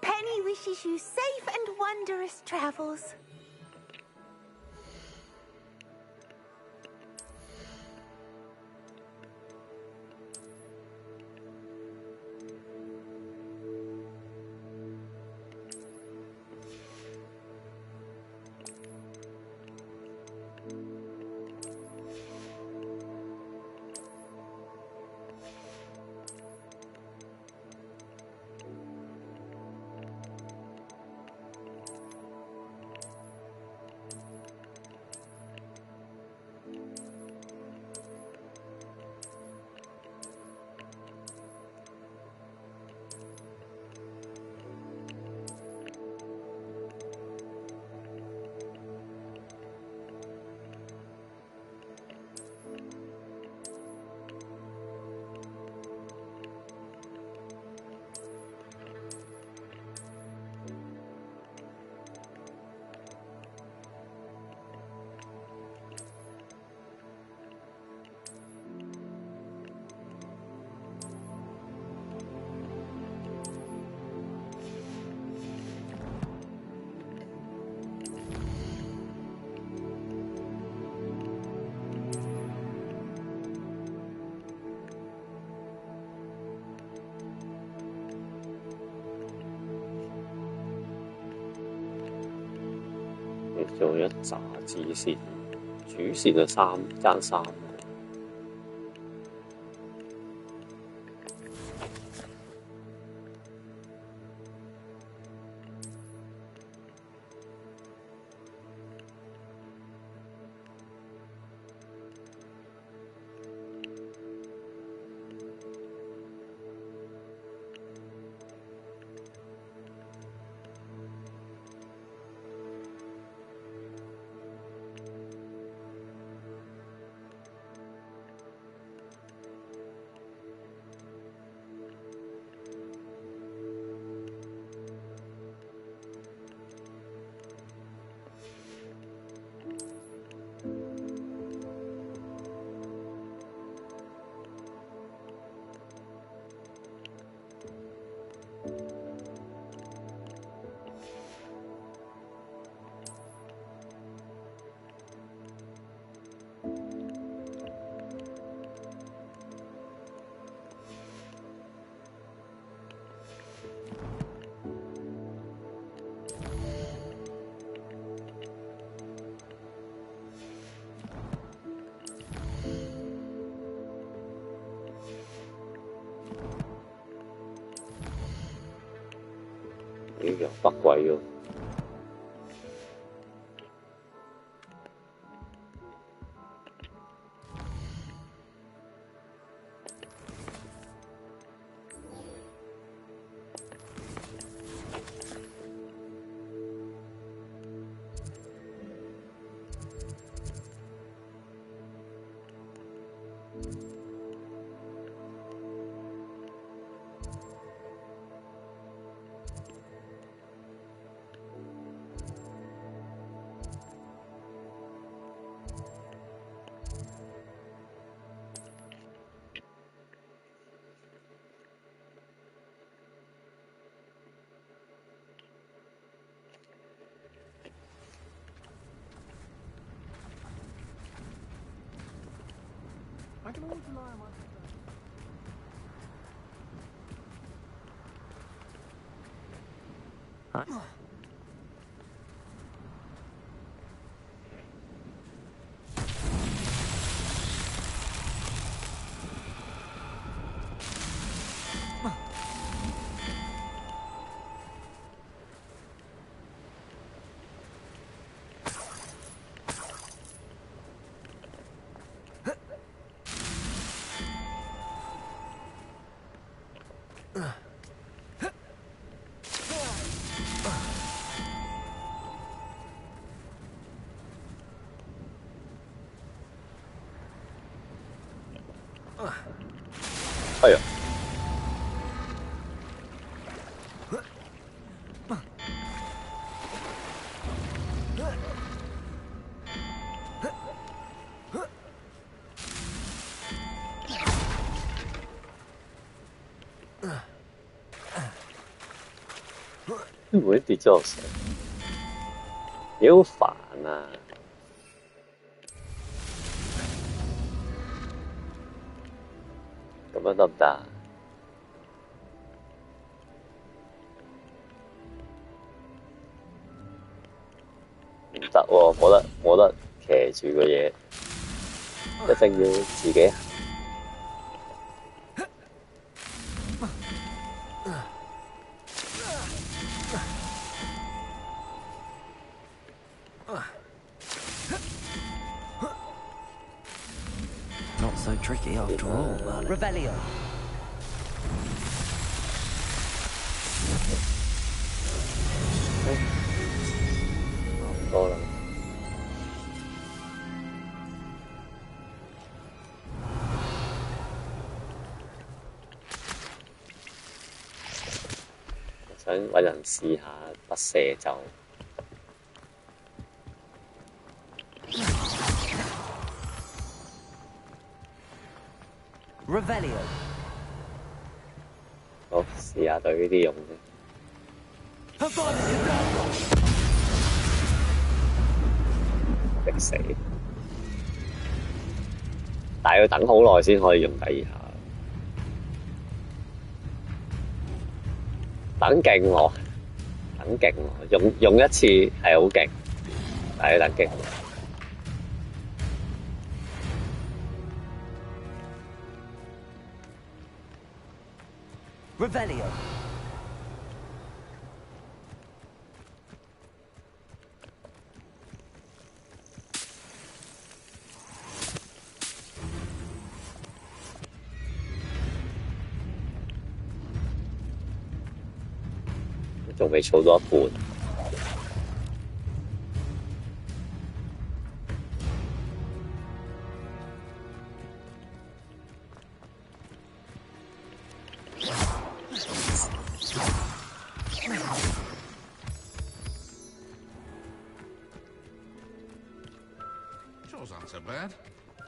？Penny wishes you safe and wondrous travels.做一紮支線，主線就爭3個。呢個北鬼喎。哎呀！會唔會跌咗落水？你好煩啊！咁樣得唔得啊？唔得喎，冇得騎住個嘢，一定要自己行。Not so tricky after all, Merlin. Revelio. 多啦。想揾人試下不射咒。Revelio. 好，試下對呢啲用先。逼死！但係要等好耐先可以用第二下。等勁喎，等勁喎，用一次係好勁，但係要等勁。Revelio. 仲未儲到一半。Yours aren't so bad.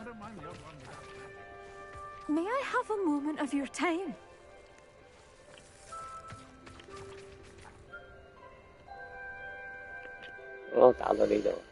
I don't mind the odd one. May I have a moment of your time? Nó tạo ra đi được.